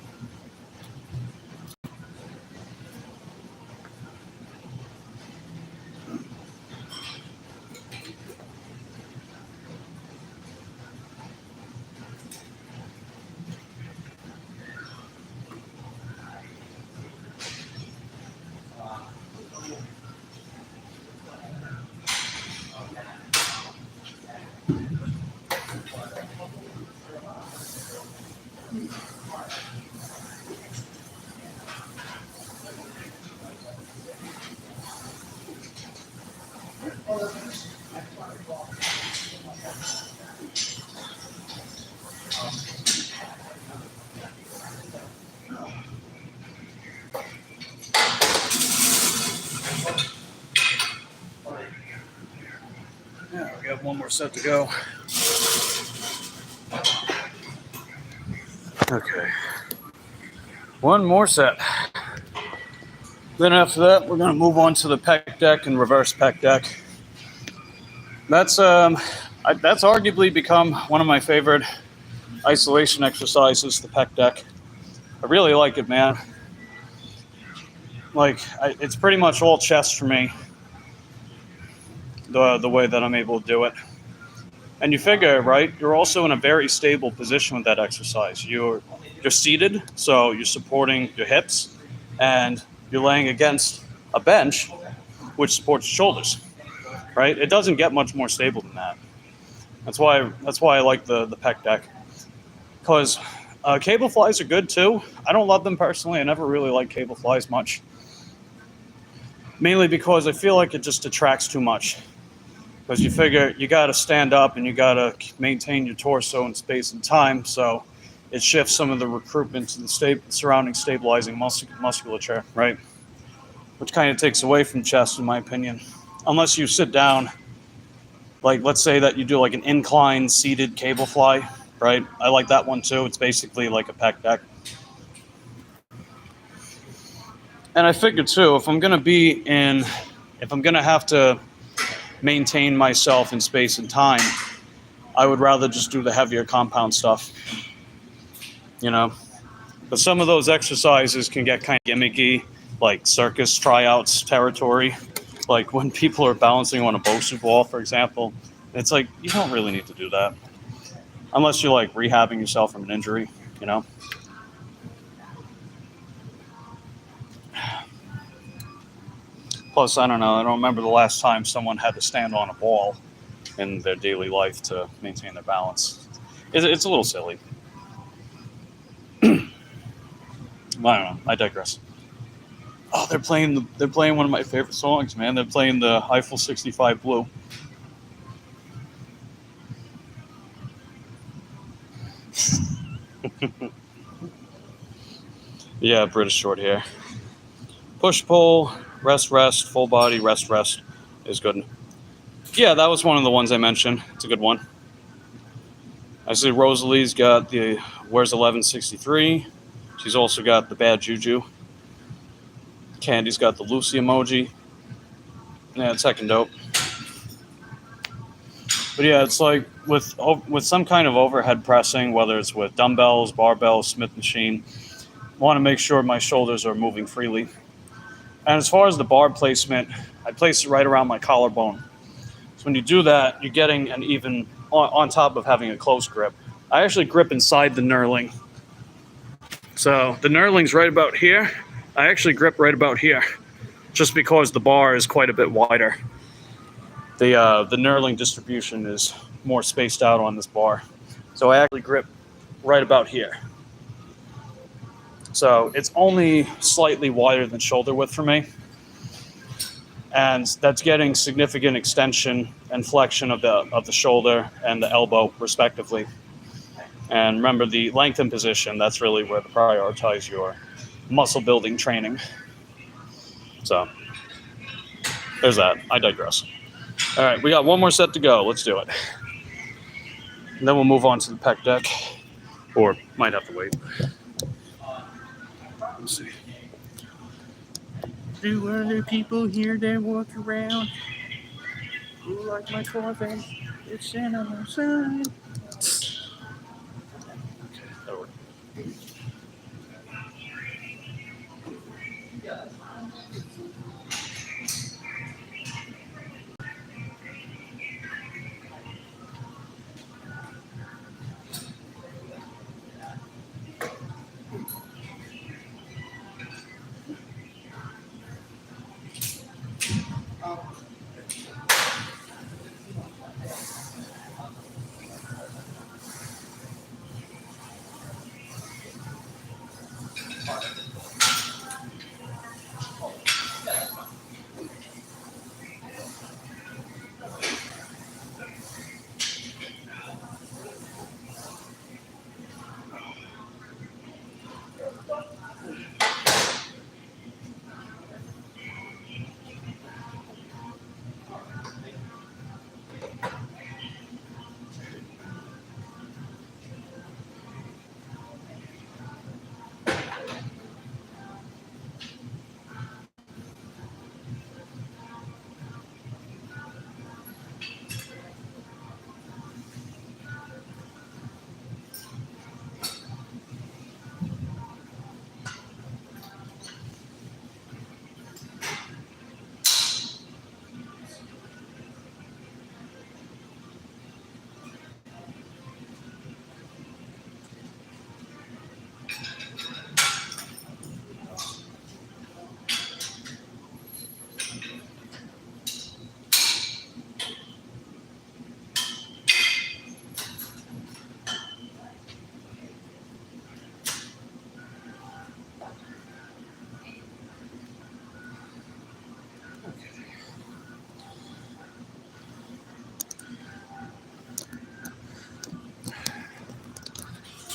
Yeah, we have one more set to go. Okay. One more set. Then after that, we're going to move on to the pec deck and reverse pec deck. That's arguably become one of my favorite isolation exercises, the pec deck. I really like it, man. It's pretty much all chest for me, the way that I'm able to do it. And you figure, right, you're also in a very stable position with that exercise. You're seated, so you're supporting your hips, and you're laying against a bench, which supports your shoulders, right? It doesn't get much more stable than that. That's why I like the pec deck. Because cable flies are good too. I don't love them personally. I never really like cable flies much. Mainly because I feel like it just detracts too much. Because you figure you got to stand up and you got to maintain your torso in space and time, so it shifts some of the recruitment to the surrounding stabilizing musculature, right? Which kind of takes away from chest, in my opinion. Unless you sit down, like let's say that you do like an incline seated cable fly, right? I like that one too. It's basically like a pec deck. And I figured too, if I'm going to have to maintain myself in space and time, I would rather just do the heavier compound stuff, you know. But some of those exercises can get kind of gimmicky, like circus tryouts territory, like when people are balancing on a Bosu ball, for example. It's like, you don't really need to do that unless you're like rehabbing yourself from an injury, you know. Plus, I don't know, I don't remember the last time someone had to stand on a ball in their daily life to maintain their balance. It's a little silly. I don't know. I digress. Oh, they're playing one of my favorite songs, man. They're playing the Eiffel 65 Blue. Yeah, British short hair. Push pull, rest, full body, rest is good. Yeah, that was one of the ones I mentioned. It's a good one. I see Rosalie's got the Where's 1163. She's also got the Bad Juju. Candy's got the Lucy emoji. Yeah, it's heckin' dope. But yeah, it's like with some kind of overhead pressing, whether it's with dumbbells, barbells, Smith machine, I want to make sure my shoulders are moving freely. And as far as the bar placement, I place it right around my collarbone. So when you do that, you're getting an even, on top of having a close grip. I actually grip inside the knurling. So the knurling's right about here. I actually grip right about here, just because the bar is quite a bit wider. The knurling distribution is more spaced out on this bar. So I actually grip right about here. So it's only slightly wider than shoulder width for me. And that's getting significant extension and flexion of the shoulder and the elbow, respectively. And remember, the lengthen position, that's really where to prioritize your muscle building training. So there's that. I digress. All right, we got one more set to go. Let's do it. And then we'll move on to the pec deck. Or might have to wait. Let's see. Do other people here that walk around who like my Corvette? It's in on the side. Okay, that'll work.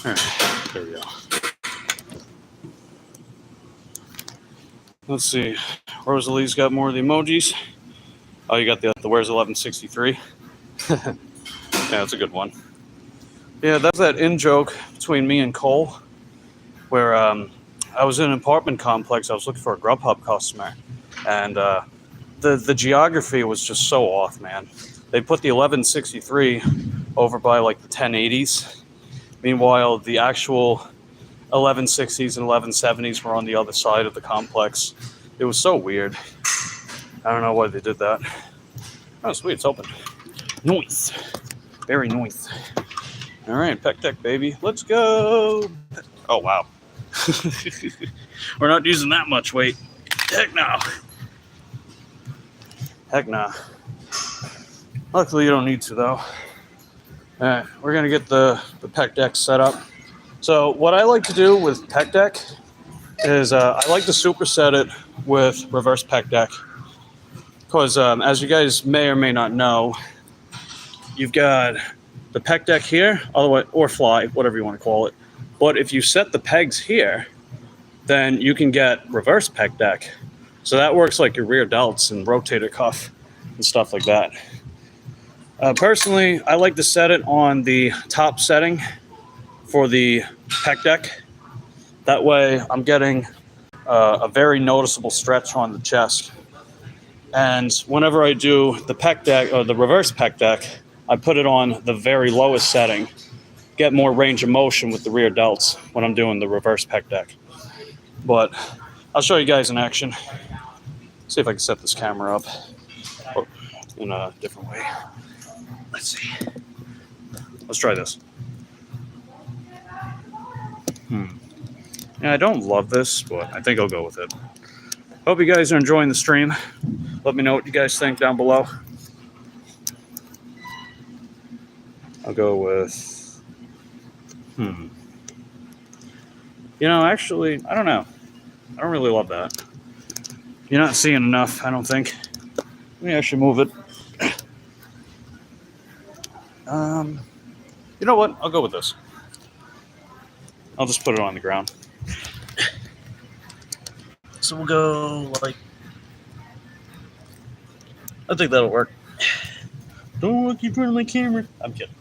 All right, there we go. Let's see. Rosalie's got more of the emojis. Oh, you got the Where's 1163? Yeah, that's a good one. Yeah, that's that in-joke between me and Cole, where I was in an apartment complex. I was looking for a Grubhub customer, and the geography was just so off, man. They put the 1163 over by like the 1080s. Meanwhile, the actual 1160s and 1170s were on the other side of the complex. It was so weird. I don't know why they did that. Oh, sweet, it's open. Nice. Very nice. All right, pec deck, baby. Let's go. Oh, wow. We're not using that much weight. Heck no. Heck nah. Luckily, you don't need to, though. All right, we're going to get the pec deck set up. So what I like to do with pec deck is I like to superset it with reverse pec deck. Because as you guys may or may not know, you've got the pec deck here, or fly, whatever you want to call it. But if you set the pegs here, then you can get reverse pec deck. So that works like your rear delts and rotator cuff and stuff like that. Personally, I like to set it on the top setting for the pec deck. That way I'm getting a very noticeable stretch on the chest. And whenever I do the pec deck or the reverse pec deck, I put it on the very lowest setting, get more range of motion with the rear delts when I'm doing the reverse pec deck. But I'll show you guys in action. See if I can set this camera up in a different way. Let's see. Let's try this. Yeah, I don't love this, but I think I'll go with it. Hope you guys are enjoying the stream. Let me know what you guys think down below. I'll go with... You know, actually, I don't know. I don't really love that. You're not seeing enough, I don't think. Let me actually move it. You know what? I'll go with this. I'll just put it on the ground. So we'll go like... I think that'll work. Don't look in front of my camera. I'm kidding.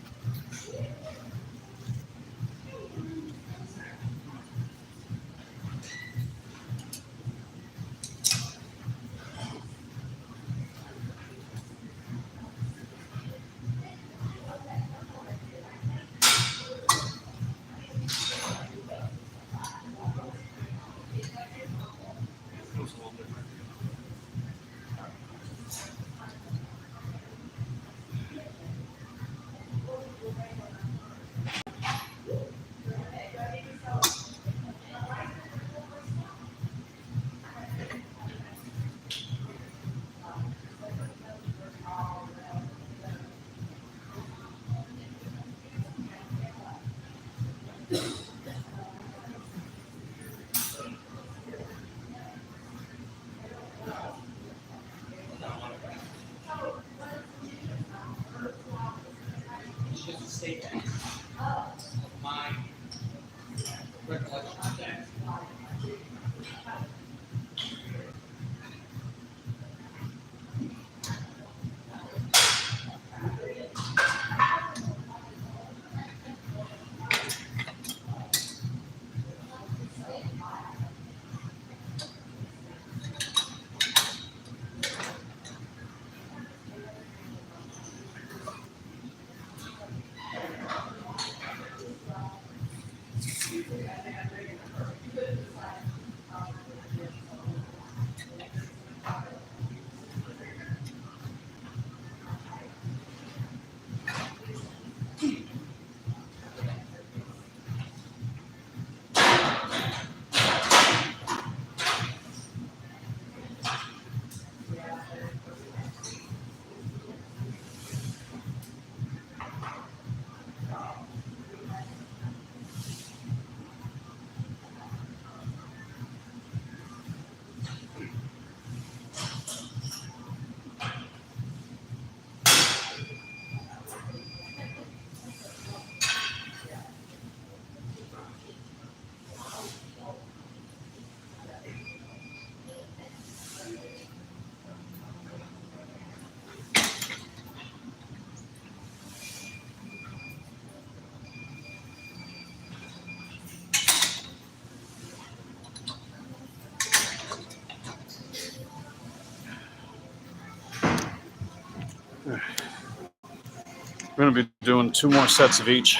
We're going to be doing 2 more sets of each.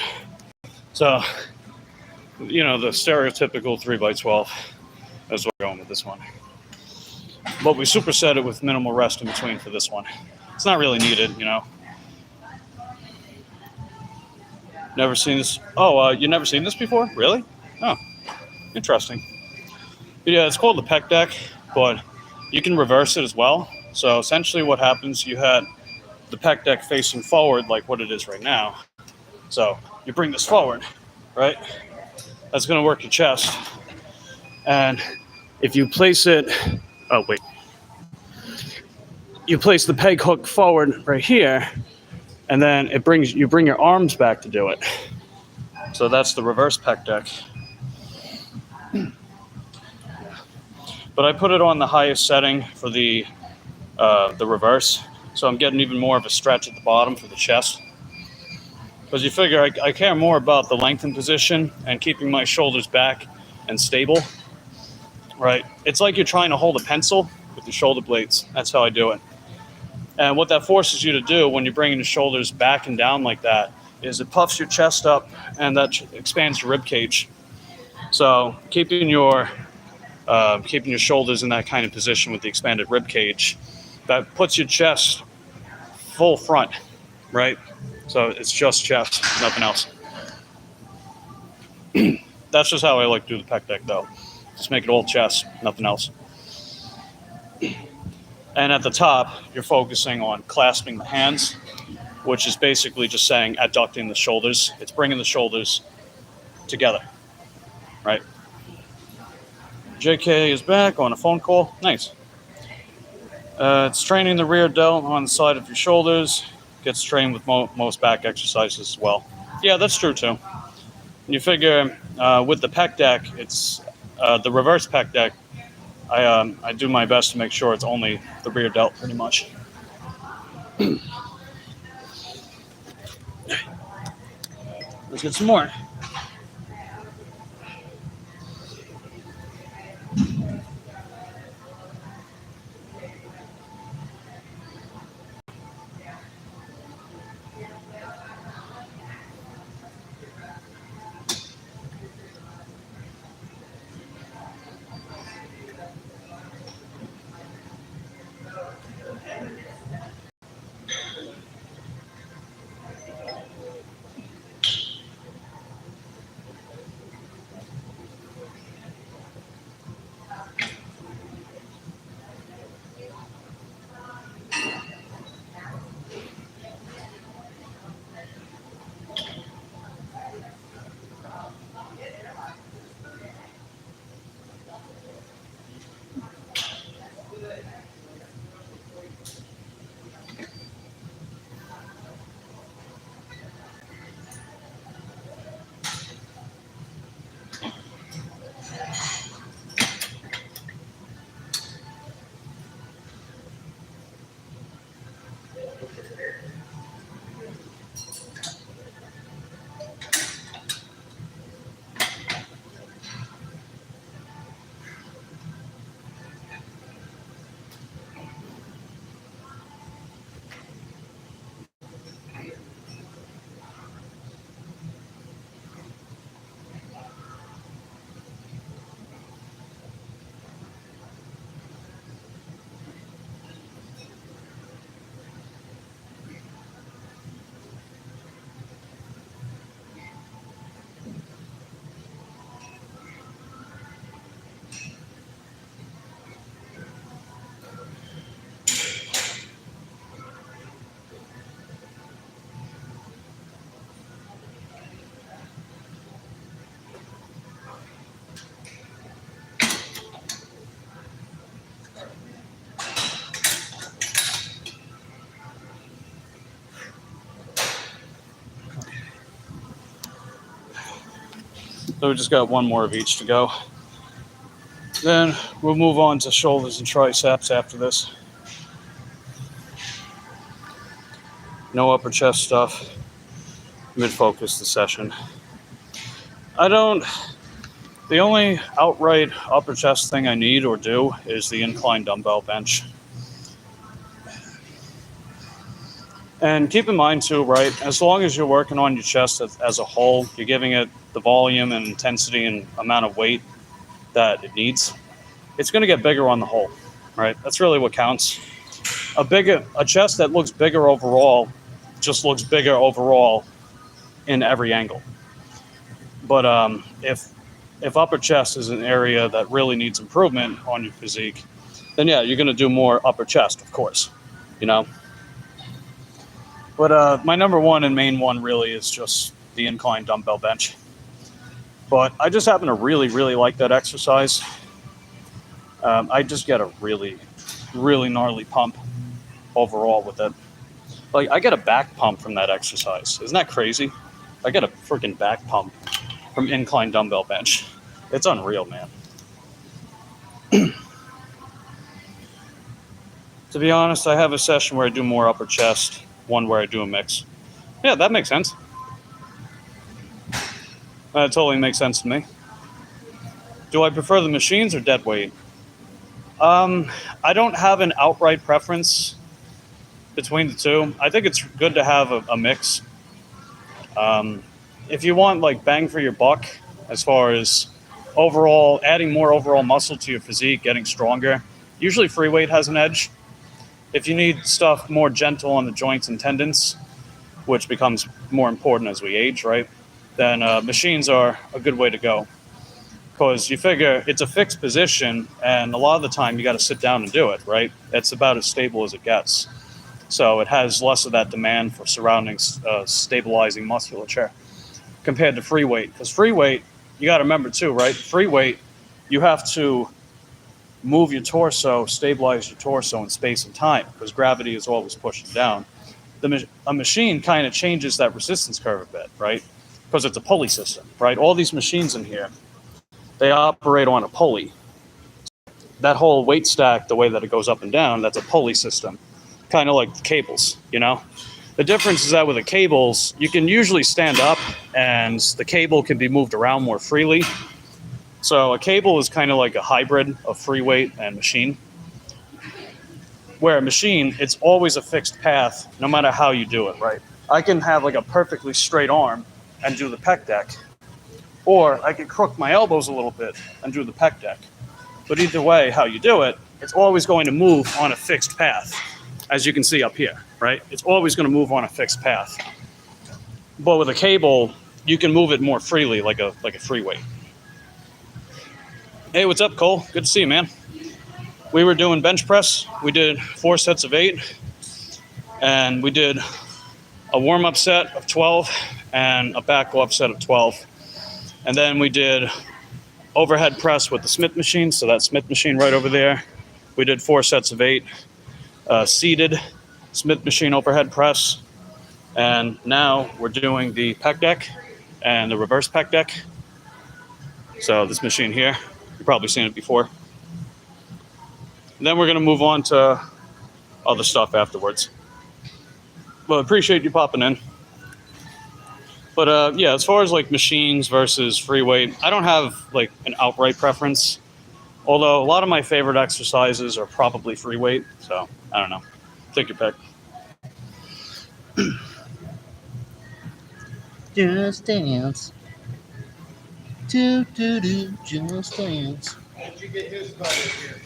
So, you know, the stereotypical 3x12. That's what we're going with this one. But we superset it with minimal rest in between for this one. It's not really needed, you know. Never seen this? Oh, you never seen this before? Really? Oh, interesting. But yeah, it's called the pec deck, but you can reverse it as well. So essentially what happens, you had the pec deck facing forward like what it is right now. So you bring this forward, right? That's going to work your chest. And if you place it, oh wait, you place the peg hook forward right here, and then you bring your arms back to do it. So that's the reverse pec deck. But I put it on the highest setting for the reverse, so I'm getting even more of a stretch at the bottom for the chest. Because you figure I care more about the lengthened position and keeping my shoulders back and stable, right? It's like you're trying to hold a pencil with your shoulder blades. That's how I do it. And what that forces you to do when you're bringing the shoulders back and down like that is it puffs your chest up and that expands your rib cage. So keeping your shoulders in that kind of position with the expanded rib cage, that puts your chest full front, right? So it's just chest, nothing else. That's just how I like to do the pec deck, though. Just make it all chest, nothing else. And at the top, you're focusing on clasping the hands, which is basically just saying adducting the shoulders. It's bringing the shoulders together, right? JK is back on a phone call. Nice. It's training the rear delt on the side of your shoulders. Gets trained with most back exercises as well. Yeah, that's true too. You figure with the pec deck, it's the reverse pec deck. I do my best to make sure it's only the rear delt pretty much. Let's get some more. So we just got one more of each to go. Then we'll move on to shoulders and triceps after this. No upper chest stuff. Mid-focus the session. The only outright upper chest thing I need or do is the incline dumbbell bench. And keep in mind too, right, as long as you're working on your chest as a whole, you're giving it the volume and intensity and amount of weight that it needs, it's going to get bigger on the whole, right? That's really what counts. A chest that looks bigger overall just looks bigger overall in every angle. But if upper chest is an area that really needs improvement on your physique, then yeah, you're going to do more upper chest, of course, you know. But my number one and main one really is just the incline dumbbell bench. But I just happen to really, really like that exercise. I just get a really, really gnarly pump overall with it. Like, I get a back pump from that exercise. Isn't that crazy? I get a freaking back pump from incline dumbbell bench. It's unreal, man. To be honest, I have a session where I do more upper chest, one where I do a mix. Yeah, that makes sense. That totally makes sense to me. Do I prefer the machines or dead weight? I don't have an outright preference between the two. I think it's good to have a mix. If you want like bang for your buck, as far as overall adding more overall muscle to your physique, getting stronger, usually free weight has an edge. If you need stuff more gentle on the joints and tendons, which becomes more important as we age, right? Then machines are a good way to go. Because you figure it's a fixed position, and a lot of the time you got to sit down and do it, right? It's about as stable as it gets. So it has less of that demand for surrounding stabilizing musculature compared to free weight. Because free weight, you got to remember too, right? Free weight, you have to move your torso, stabilize your torso in space and time, because gravity is always pushing down. A machine kind of changes that resistance curve a bit, right? Because it's a pulley system, right? All these machines in here, they operate on a pulley. That whole weight stack, the way that it goes up and down, that's a pulley system. Kind of like the cables, you know? The difference is that with the cables, you can usually stand up and the cable can be moved around more freely. So a cable is kind of like a hybrid of free weight and machine. Where a machine, it's always a fixed path, no matter how you do it, right? I can have like a perfectly straight arm and do the pec deck, or I can crook my elbows a little bit and do the pec deck. But either way, how you do it, it's always going to move on a fixed path, as you can see up here, right? It's always going to move on a fixed path. But with a cable, you can move it more freely, like a free weight. Hey, what's up, Cole? Good to see you, man. We were doing bench press. We did 4 sets of 8, and we did a warm-up set of 12 and a back-go-up set of 12. And then we did overhead press with the Smith machine, so that Smith machine right over there. We did 4 sets of 8, seated Smith machine overhead press. And now we're doing the pec deck and the reverse pec deck. So this machine here, you've probably seen it before. And then we're going to move on to other stuff afterwards. Well, appreciate you popping in. But yeah, as far as like machines versus free weight, I don't have like an outright preference. Although a lot of my favorite exercises are probably free weight. So I don't know. Take your pick. Just dance. Do, just dance. How did you get his butt in here?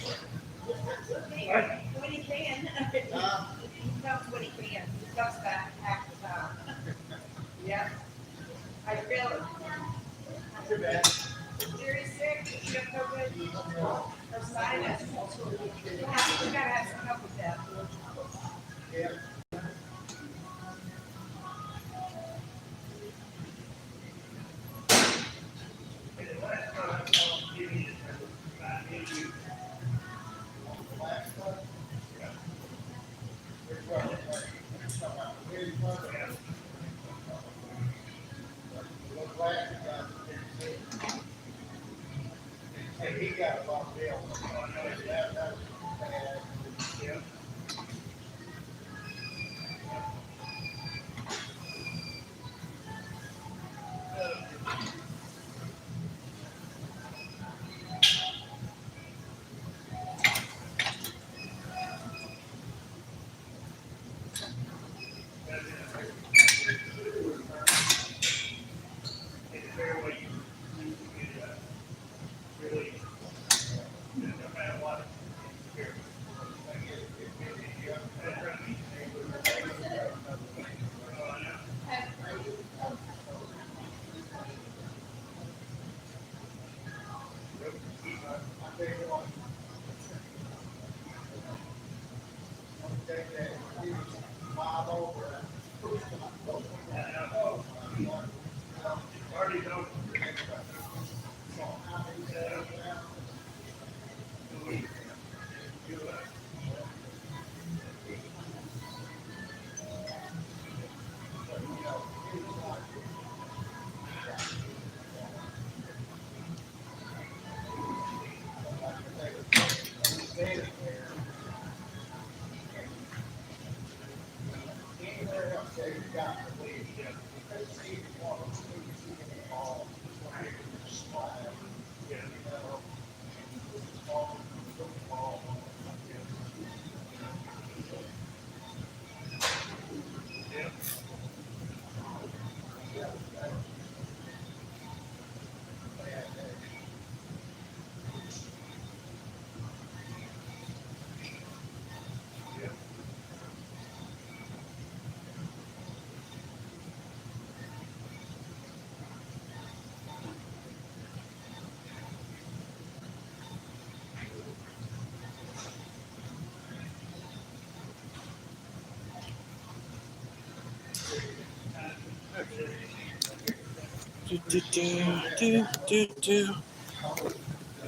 When he can. He comes when he can. He comes back half the time. Yeah. I feel it. Too bad. Jerry's sick. She got COVID. Her sinus. We gotta have some help with that. Yeah. He got a lot of bills. That was bad. Yeah.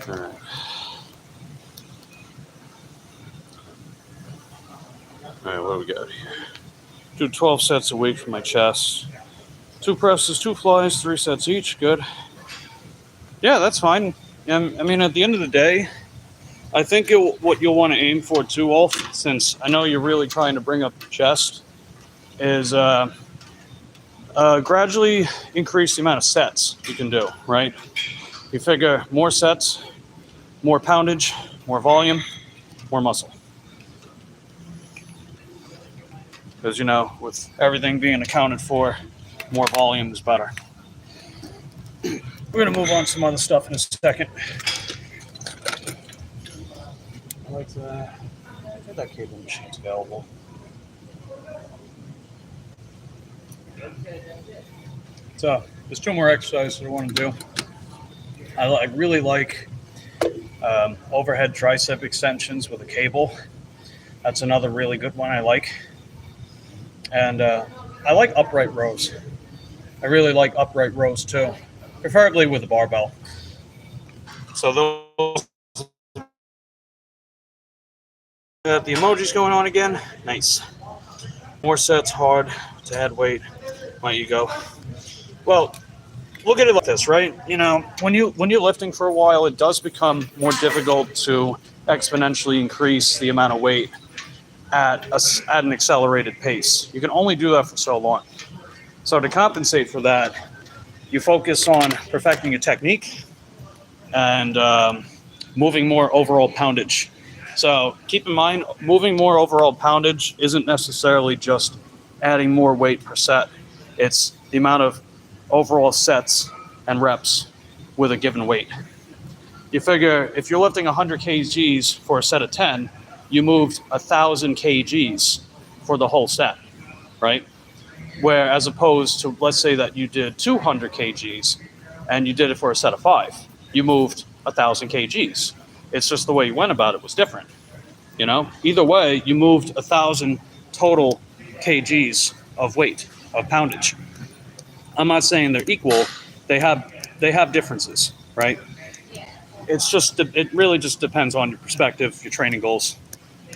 All right. All right, what do we got here? Do 12 sets a week for my chest. 2 presses, 2 flies, 3 sets each. Good. Yeah, that's fine. I mean, at the end of the day, I think what you'll want to aim for too, Wolf, since I know you're really trying to bring up your chest, is gradually increase the amount of sets you can do, right? You figure more sets, more poundage, more volume, more muscle. Because, you know, with everything being accounted for, more volume is better. We're going to move on to some other stuff in a second. I like that. I think that cable machine's available. So, there's 2 more exercises I want to do. I really like overhead tricep extensions with a cable. That's another really good one I like. And I like upright rows. I really like upright rows too, preferably with a barbell. So those got the emojis going on again. Nice. More sets, hard to add weight. Why don't you go? Well, look at it like this, right? You know, when you're lifting for a while, it does become more difficult to exponentially increase the amount of weight at an accelerated pace. You can only do that for so long. So to compensate for that, you focus on perfecting your technique and moving more overall poundage. So keep in mind, moving more overall poundage isn't necessarily just adding more weight per set. It's the amount of overall sets and reps with a given weight. You figure if you're lifting 100 kgs for a set of 10, you moved 1,000 kgs for the whole set, right? Where as opposed to, let's say that you did 200 kgs and you did it for a set of 5, you moved 1,000 kgs. It's just the way you went about it was different. You know, either way, you moved 1,000 total kgs of weight, of poundage. I'm not saying they're equal. They have differences, right? It really just depends on your perspective, your training goals,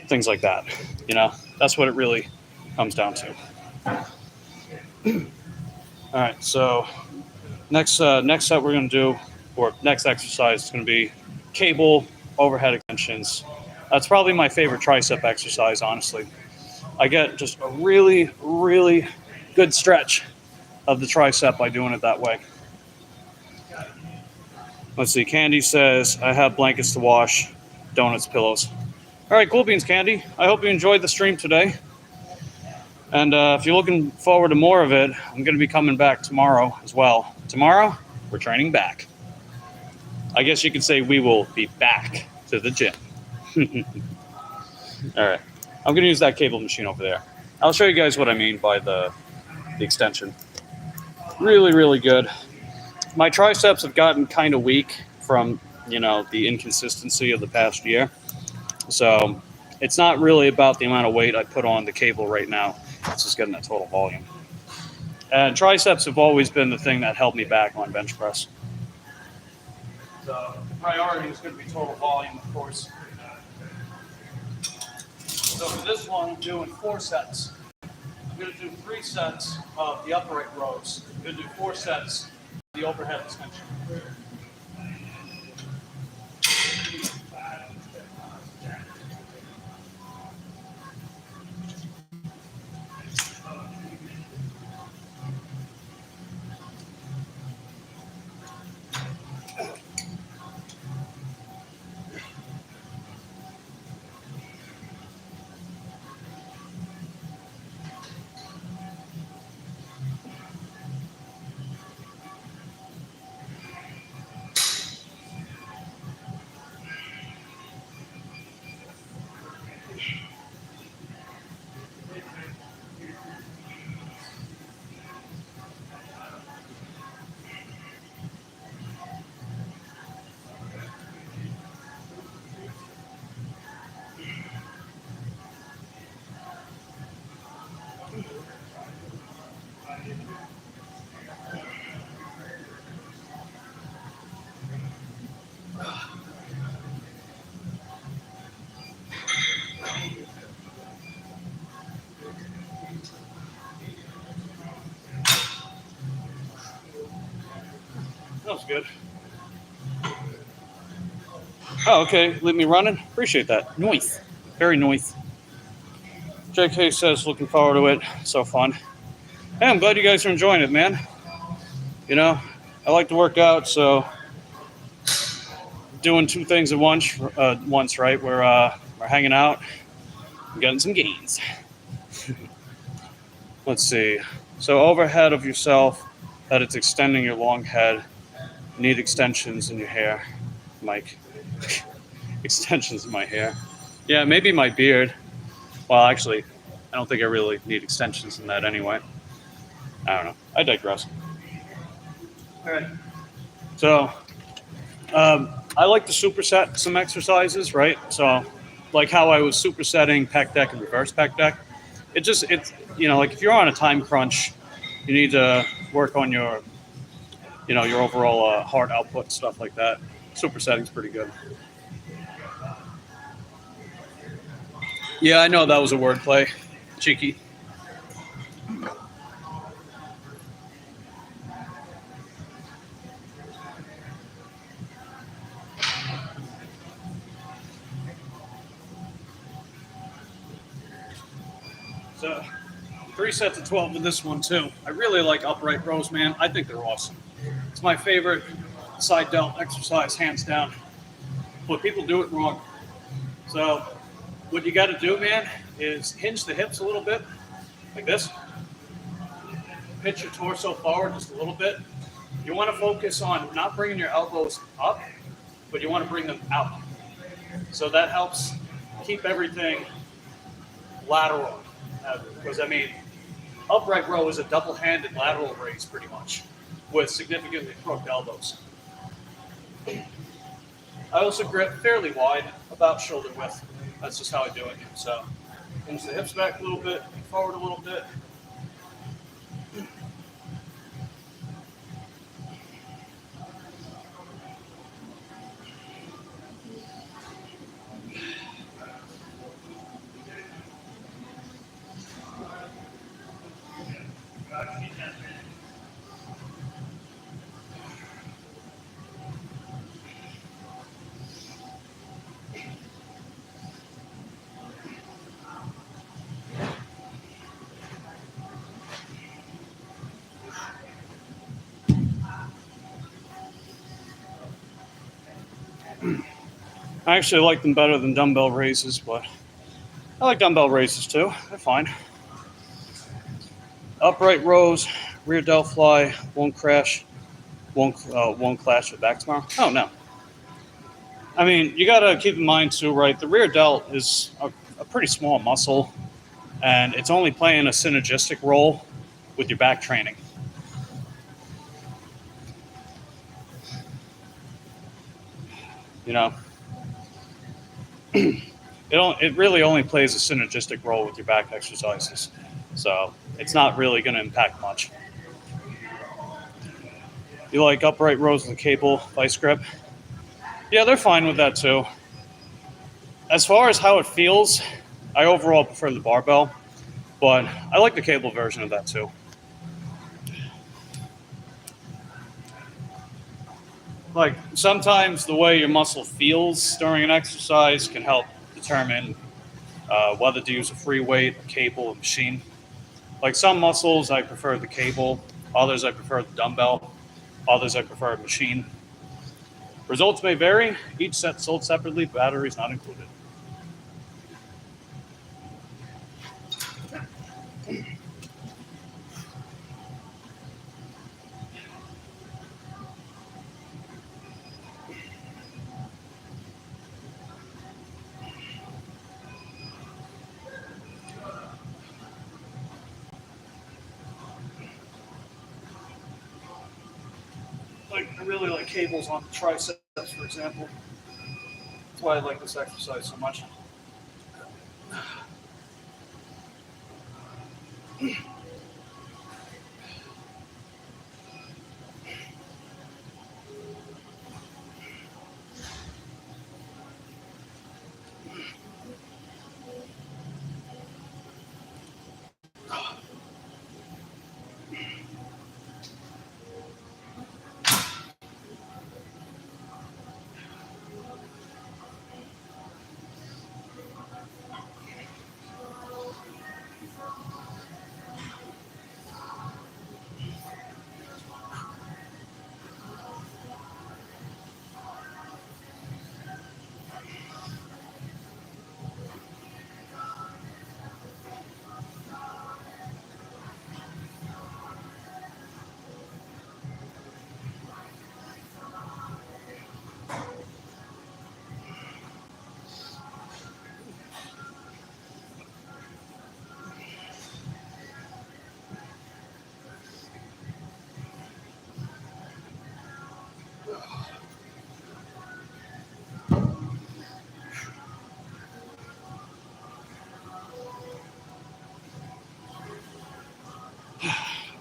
things like that. You know, that's what it really comes down to. All right, so next set we're going to do, or next exercise is going to be cable overhead extensions. That's probably my favorite tricep exercise, honestly. I get just a really, really good stretch of the tricep by doing it that way. Let's see, Candy says, I have blankets to wash, donuts, pillows. All right, cool beans, Candy. I hope you enjoyed the stream today. And if you're looking forward to more of it, I'm going to be coming back tomorrow as well. Tomorrow, we're training back. I guess you could say we will be back to the gym. All right. I'm going to use that cable machine over there. I'll show you guys what I mean by the extension. Really, really good. My triceps have gotten kind of weak from, you know, the inconsistency of the past year. So it's not really about the amount of weight I put on the cable right now. It's just getting that total volume. And triceps have always been the thing that held me back on bench press. So the priority is going to be total volume, of course. So for this one, I'm doing 4 sets. I'm going to do 3 sets of the upright rows. I'm going to do 4 sets of the overhead extension. That was good. Oh, okay. Leave me running. Appreciate that. Nice. Very nice. JK says, looking forward to it. So fun. Hey, I'm glad you guys are enjoying it, man. You know, I like to work out, so doing two things at once, right? We're hanging out, and getting some gains. Let's see. So overhead of yourself, that it's extending your long head. Need extensions in your hair, Mike. Extensions in my hair. Yeah, maybe my beard. Well, actually, I don't think I really need extensions in that anyway. I don't know. I digress. All right. So I like to superset some exercises, right? So, like how I was supersetting pec deck and reverse pec deck. It's like if you're on a time crunch, you need to work on your overall heart output, stuff like that. Supersetting's pretty good. Yeah, I know that was a wordplay. Cheeky. So, 3 sets of 12 with this one, too. I really like upright rows, man. I think they're awesome. It's my favorite side delt exercise, hands down. But people do it wrong. So, what you got to do, man, is hinge the hips a little bit, like this. Pitch your torso forward just a little bit. You want to focus on not bringing your elbows up, but you want to bring them out. So that helps keep everything lateral. Because, upright row is a double-handed lateral raise pretty much with significantly crooked elbows. I also grip fairly wide, about shoulder width. That's just how I do it. So hinge the hips back a little bit, forward a little bit. I actually like them better than dumbbell raises, but I like dumbbell raises too. They're fine. Upright rows, rear delt fly, won't clash with back tomorrow. Oh no. You got to keep in mind too, right? The rear delt is a pretty small muscle, and it's only playing a synergistic role with your back training. You know, it really only plays a synergistic role with your back exercises, so it's not really going to impact much. You like upright rows with a cable vice grip? Yeah, they're fine with that too. As far as how it feels, I overall prefer the barbell, but I like the cable version of that too. Like sometimes the way your muscle feels during an exercise can help determine whether to use a free weight, a cable, a machine. Like some muscles, I prefer the cable. Others, I prefer the dumbbell. Others, I prefer a machine. Results may vary. Each set sold separately, batteries not included. I really like cables on the triceps, for example. That's why I like this exercise so much.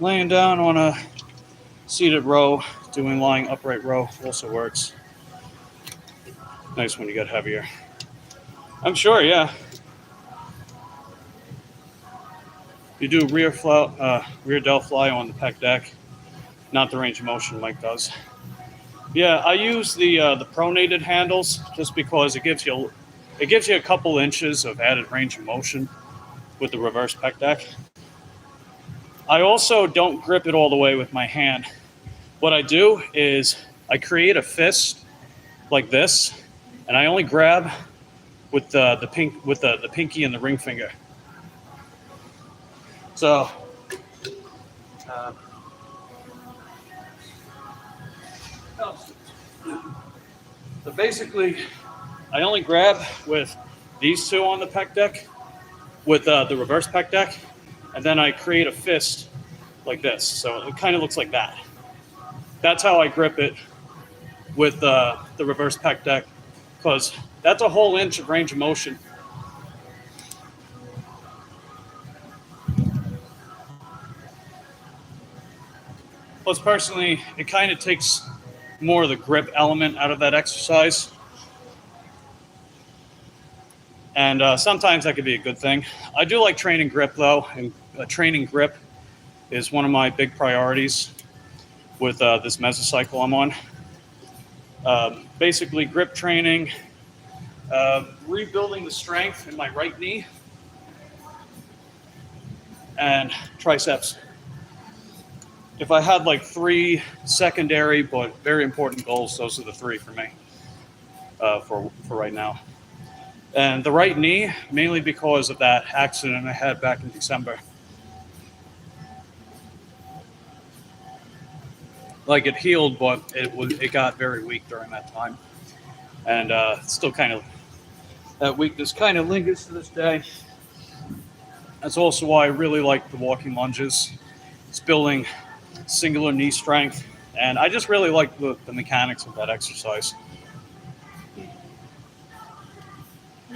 Laying down on a seated row, doing lying upright row also works. Nice when you get heavier. I'm sure, yeah. You do rear delt fly on the pec deck, not the range of motion Mike does. Yeah, I use the pronated handles just because it gives you a couple inches of added range of motion with the reverse pec deck. I also don't grip it all the way with my hand. What I do is I create a fist like this, and I only grab with the pinky and the ring finger. So. So basically, I only grab with these two on the pec deck, with the reverse pec deck, and then I create a fist like this. So it kind of looks like that. That's how I grip it with the reverse pec deck, because that's a whole inch of range of motion. Plus, personally, it kind of takes more of the grip element out of that exercise. And sometimes that could be a good thing. I do like training grip, though, and training grip is one of my big priorities with this mesocycle I'm on. Basically, grip training, rebuilding the strength in my right knee, and triceps. If I had like 3 secondary but very important goals, those are the 3 for me for right now. And the right knee, mainly because of that accident I had back in December. Like, it healed, but it got very weak during that time. And still kind of, that weakness kind of lingers to this day. That's also why I really like the walking lunges. It's building singular knee strength. And I just really like the mechanics of that exercise. I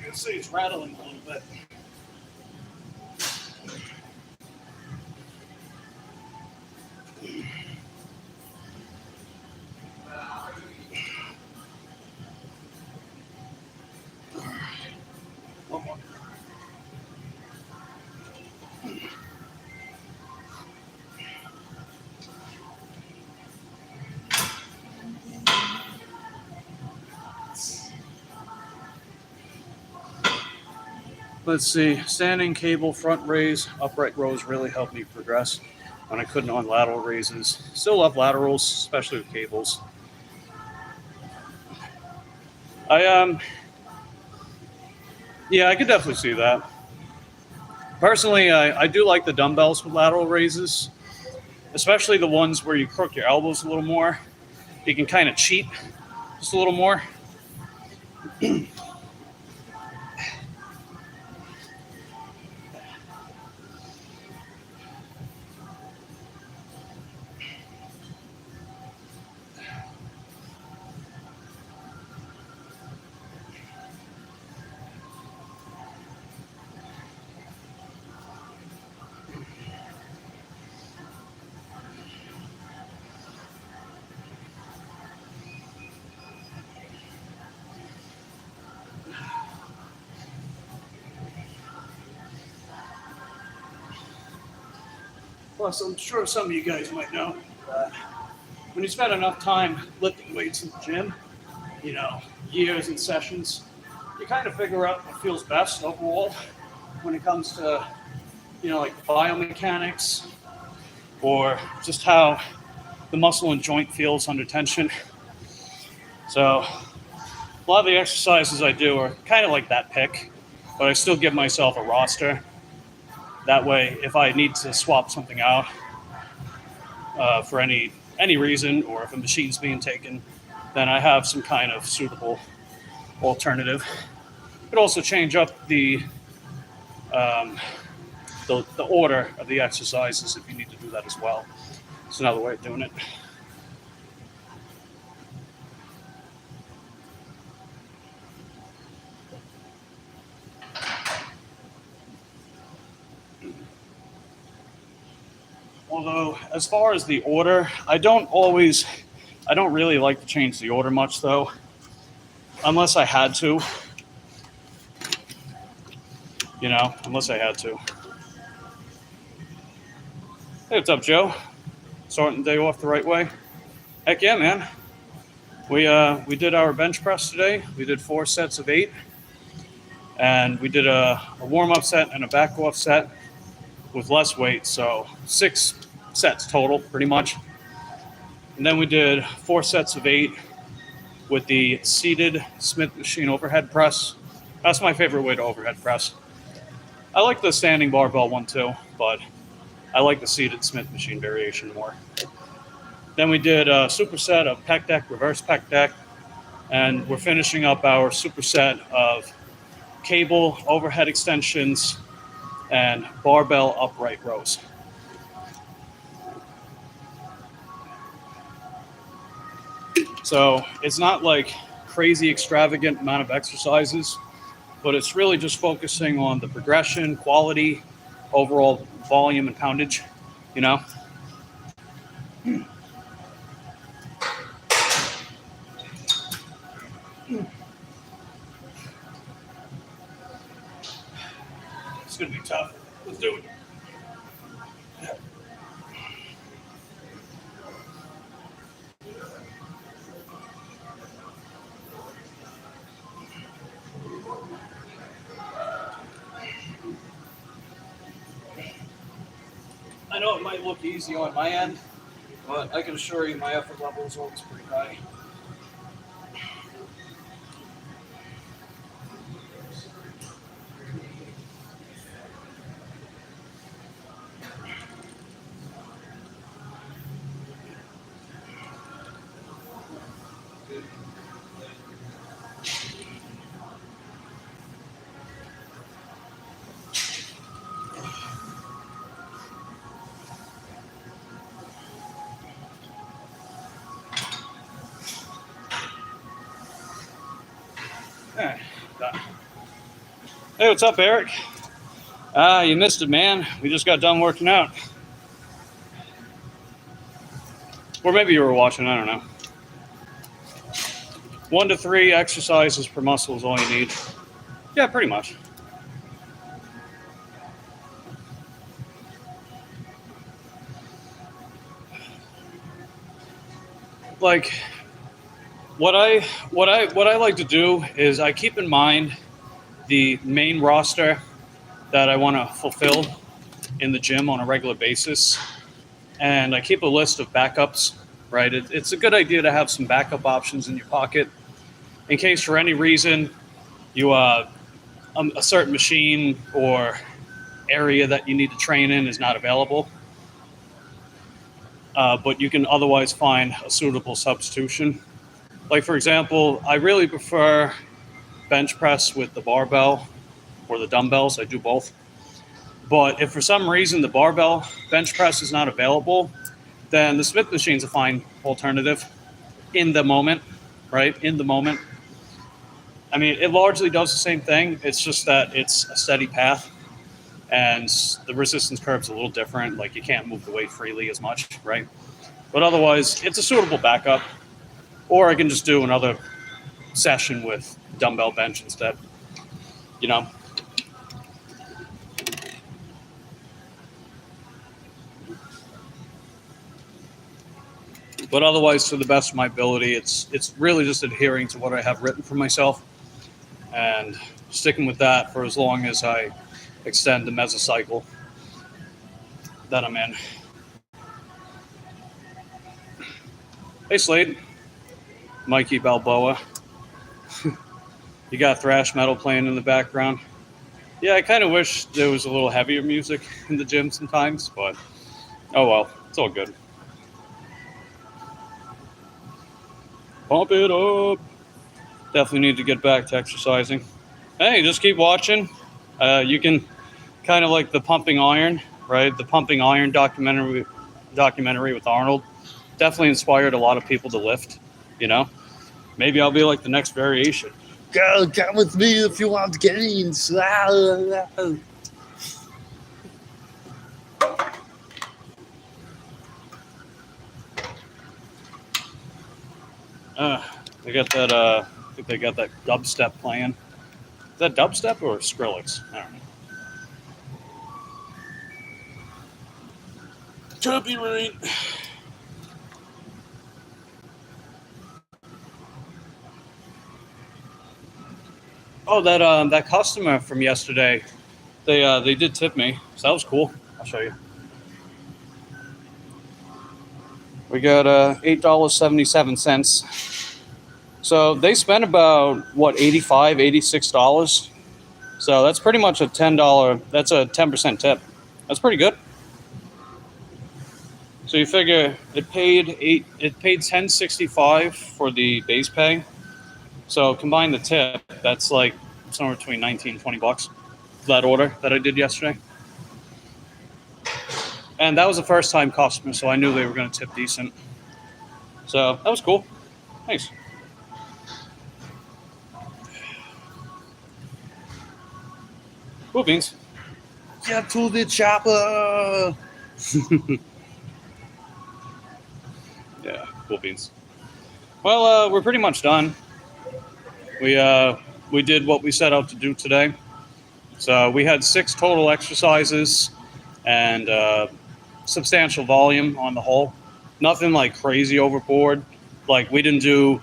can see it's rattling a little bit. Let's see, standing, cable, front raise, upright rows really helped me progress when I couldn't on lateral raises. Still love laterals, especially with cables. Yeah, I could definitely see that. Personally, I do like the dumbbells with lateral raises, especially the ones where you crook your elbows a little more. You can kind of cheat just a little more. Plus, I'm sure some of you guys might know that when you spend enough time lifting weights in the gym, years and sessions, you kind of figure out what feels best overall when it comes to, like biomechanics or just how the muscle and joint feels under tension. So a lot of the exercises I do are kind of like that pick, but I still give myself a roster. That way, if I need to swap something out for any reason, or if a machine's being taken, then I have some kind of suitable alternative. You could also change up um, the order of the exercises if you need to do that as well. It's another way of doing it. Although, as far as the order, I don't really like to change the order much, though, unless I had to. Unless I had to. Hey, what's up, Joe? Starting the day off the right way? Heck yeah, man. We did our bench press today. We did 4 sets of 8, and we did a warm-up set and a back-off set with less weight, so 6 sets total, pretty much. And then we did 4 sets of 8 with the seated Smith machine overhead press. That's my favorite way to overhead press. I like the standing barbell one too, but I like the seated Smith machine variation more. Then we did a superset of pec deck, reverse pec deck, and we're finishing up our superset of cable overhead extensions and barbell upright rows. So it's not like crazy extravagant amount of exercises, but it's really just focusing on the progression, quality, overall volume and poundage, you know? It's gonna be tough. Let's do it. I know it might look easy on my end, but I can assure you my effort level is always pretty high. Hey, what's up, Eric? You missed it, man. We just got done working out. Or maybe you were watching, I don't know. 1 to 3 exercises per muscle is all you need. Yeah, pretty much. Like, what I like to do is I keep in mind the main roster that I want to fulfill in the gym on a regular basis, and I keep a list of backups. Right, it's a good idea to have some backup options in your pocket in case, for any reason, you a certain machine or area that you need to train in is not available. But you can otherwise find a suitable substitution. Like, for example, I really prefer bench press with the barbell or the dumbbells. I do both. But if for some reason the barbell bench press is not available, then the Smith machine's a fine alternative in the moment, right? In the moment. I mean, it largely does the same thing. It's just that it's a steady path, and the resistance curve's a little different. Like, you can't move the weight freely as much, right? But otherwise, it's a suitable backup. Or I can just do another session with dumbbell bench instead, you know? But otherwise, to the best of my ability, it's really just adhering to what I have written for myself and sticking with that for as long as I extend the mesocycle that I'm in. Hey, Slade. Mikey Balboa. You got thrash metal playing in the background. Yeah, I kind of wish there was a little heavier music in the gym sometimes, but oh well, it's all good. Pump it up. Definitely need to get back to exercising. Hey, just keep watching. You can kind of like the Pumping Iron, right? The Pumping Iron documentary with Arnold. Definitely inspired a lot of people to lift. You know, maybe I'll be like the next variation. Girl, come with me if you want gains. They got that. I think they got that dubstep playing. Is that dubstep or Skrillex? I don't know. Copyright. Oh, that customer from yesterday. They did tip me, so that was cool. I'll show you. We got $8.77. So they spent about what $85, $86. So that's pretty much a $10. That's a 10% tip. That's pretty good. So you figure it paid $10.65 for the base pay. So combine the tip, that's like somewhere between 19 $20 for that order that I did yesterday. And that was a first time customer, so I knew they were going to tip decent. So that was cool. Thanks. Cool beans. Get to the chopper. Yeah, cool beans. Well, we're pretty much done. We did what we set out to do today. So we had 6 total exercises and substantial volume on the whole. Nothing like crazy overboard. Like we didn't do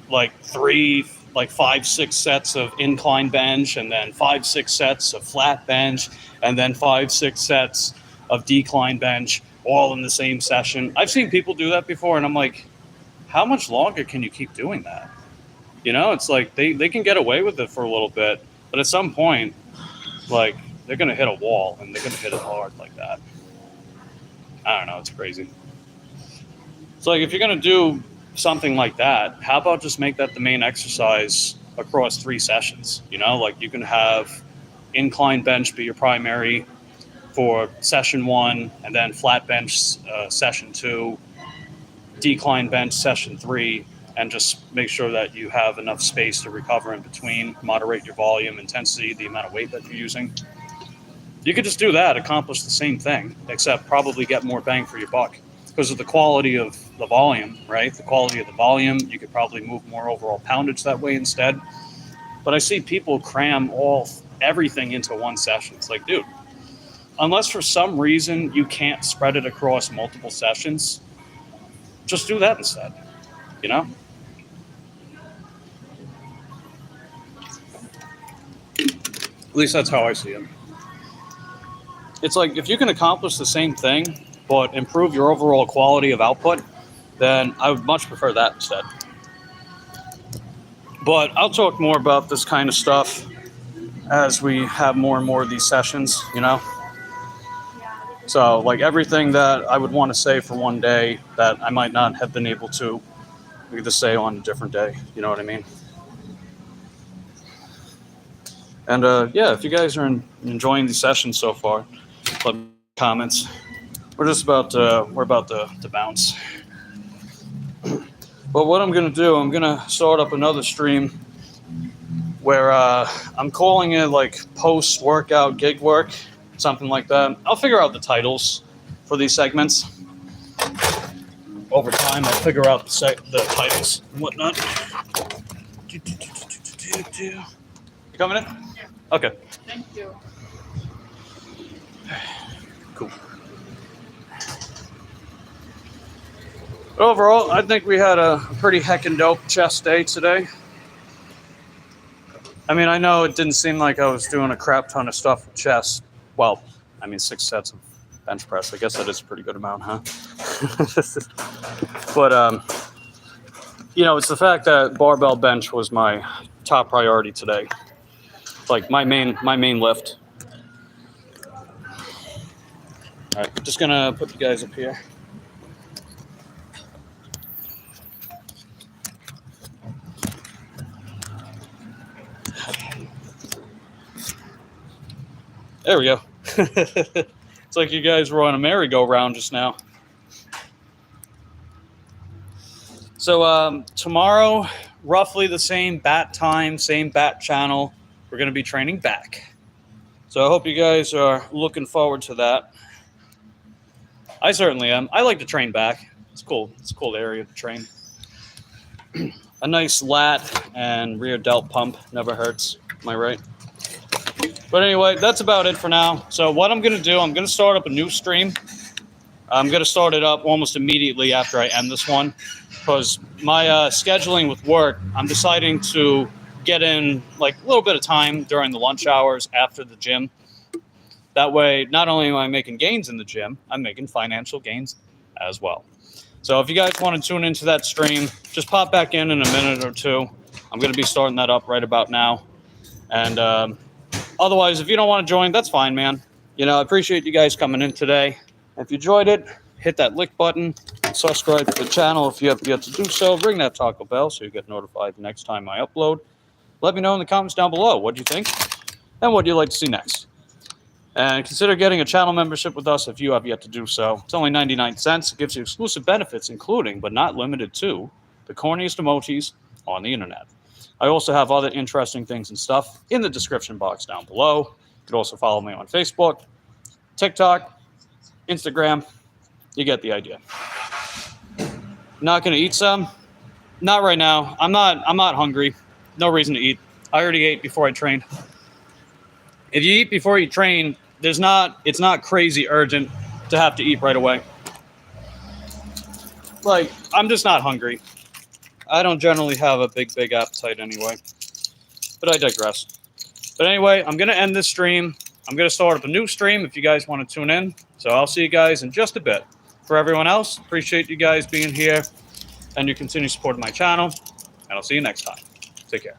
like 5, 6 sets of incline bench and then 5, 6 sets of flat bench and then 5, 6 sets of decline bench all in the same session. I've seen people do that before and I'm like, how much longer can you keep doing that? You know, it's like they can get away with it for a little bit, but at some point, like they're going to hit a wall and they're going to hit it hard like that. I don't know. It's crazy. It's like if you're going to do something like that, how about just make that the main exercise across 3 sessions? You know, like you can have incline bench be your primary for session 1 and then flat bench session 2, decline bench session 3, and just make sure that you have enough space to recover in between, moderate your volume, intensity, the amount of weight that you're using. You could just do that, accomplish the same thing, except probably get more bang for your buck because of the quality of the volume, right? The quality of the volume, you could probably move more overall poundage that way instead. But I see people cram everything into one session. It's like, dude, unless for some reason you can't spread it across multiple sessions, just do that instead, you know? At least that's how I see it. It's like if you can accomplish the same thing but improve your overall quality of output, then I would much prefer that instead. But I'll talk more about this kind of stuff as we have more and more of these sessions, you know? So, like everything that I would want to say for one day that I might not have been able to, we could just say on a different day, you know what I mean? And yeah, if you guys are enjoying these sessions so far, let me know in the comments. We're about to bounce. But what I'm gonna do, I'm gonna start up another stream where I'm calling it like post-workout gig work, something like that. I'll figure out the titles for these segments. Over time, I'll figure out the titles and whatnot. You coming in? Yeah. Okay. Thank you. Cool. Overall, I think we had a pretty heckin' dope chest day today. I mean, I know it didn't seem like I was doing a crap ton of stuff with chest. Well, I mean, 6 sets of bench press. I guess that is a pretty good amount, huh? But, you know, it's the fact that barbell bench was my top priority today. It's like my main lift. All right, just gonna put you guys up here. There we go. It's like you guys were on a merry-go-round just now. So tomorrow, roughly the same bat time, same bat channel. We're going to be training back. So I hope you guys are looking forward to that. I certainly am. I like to train back. It's cool. It's a cool area to train. A nice lat and rear delt pump never hurts. Am I right? But anyway, that's about it for now. So what I'm going to do, I'm going to start up a new stream. I'm going to start it up almost immediately after I end this one. Because my scheduling with work, I'm deciding to get in like a little bit of time during the lunch hours after the gym. That way, not only am I making gains in the gym, I'm making financial gains as well. So if you guys want to tune into that stream, just pop back in a minute or two. I'm going to be starting that up right about now. And otherwise, if you don't want to join, that's fine, man. You know, I appreciate you guys coming in today. If you enjoyed it, hit that like button. Subscribe to the channel if you have yet to do so. Ring that taco bell so you get notified the next time I upload. Let me know in the comments down below what you think and what you'd like to see next. And consider getting a channel membership with us if you have yet to do so. It's only 99 cents. It gives you exclusive benefits, including, but not limited to, the corniest emojis on the internet. I also have other interesting things and stuff in the description box down below. You can also follow me on Facebook, TikTok, Instagram. You get the idea. Not going to eat some? Not right now. I'm not hungry. No reason to eat. I already ate before I trained. If you eat before you train, it's not crazy urgent to have to eat right away. Like, I'm just not hungry. I don't generally have a big appetite anyway. But I digress. But anyway, I'm going to end this stream. I'm going to start up a new stream if you guys want to tune in. So I'll see you guys in just a bit. For everyone else, appreciate you guys being here and your continued support of my channel. And I'll see you next time. Take care.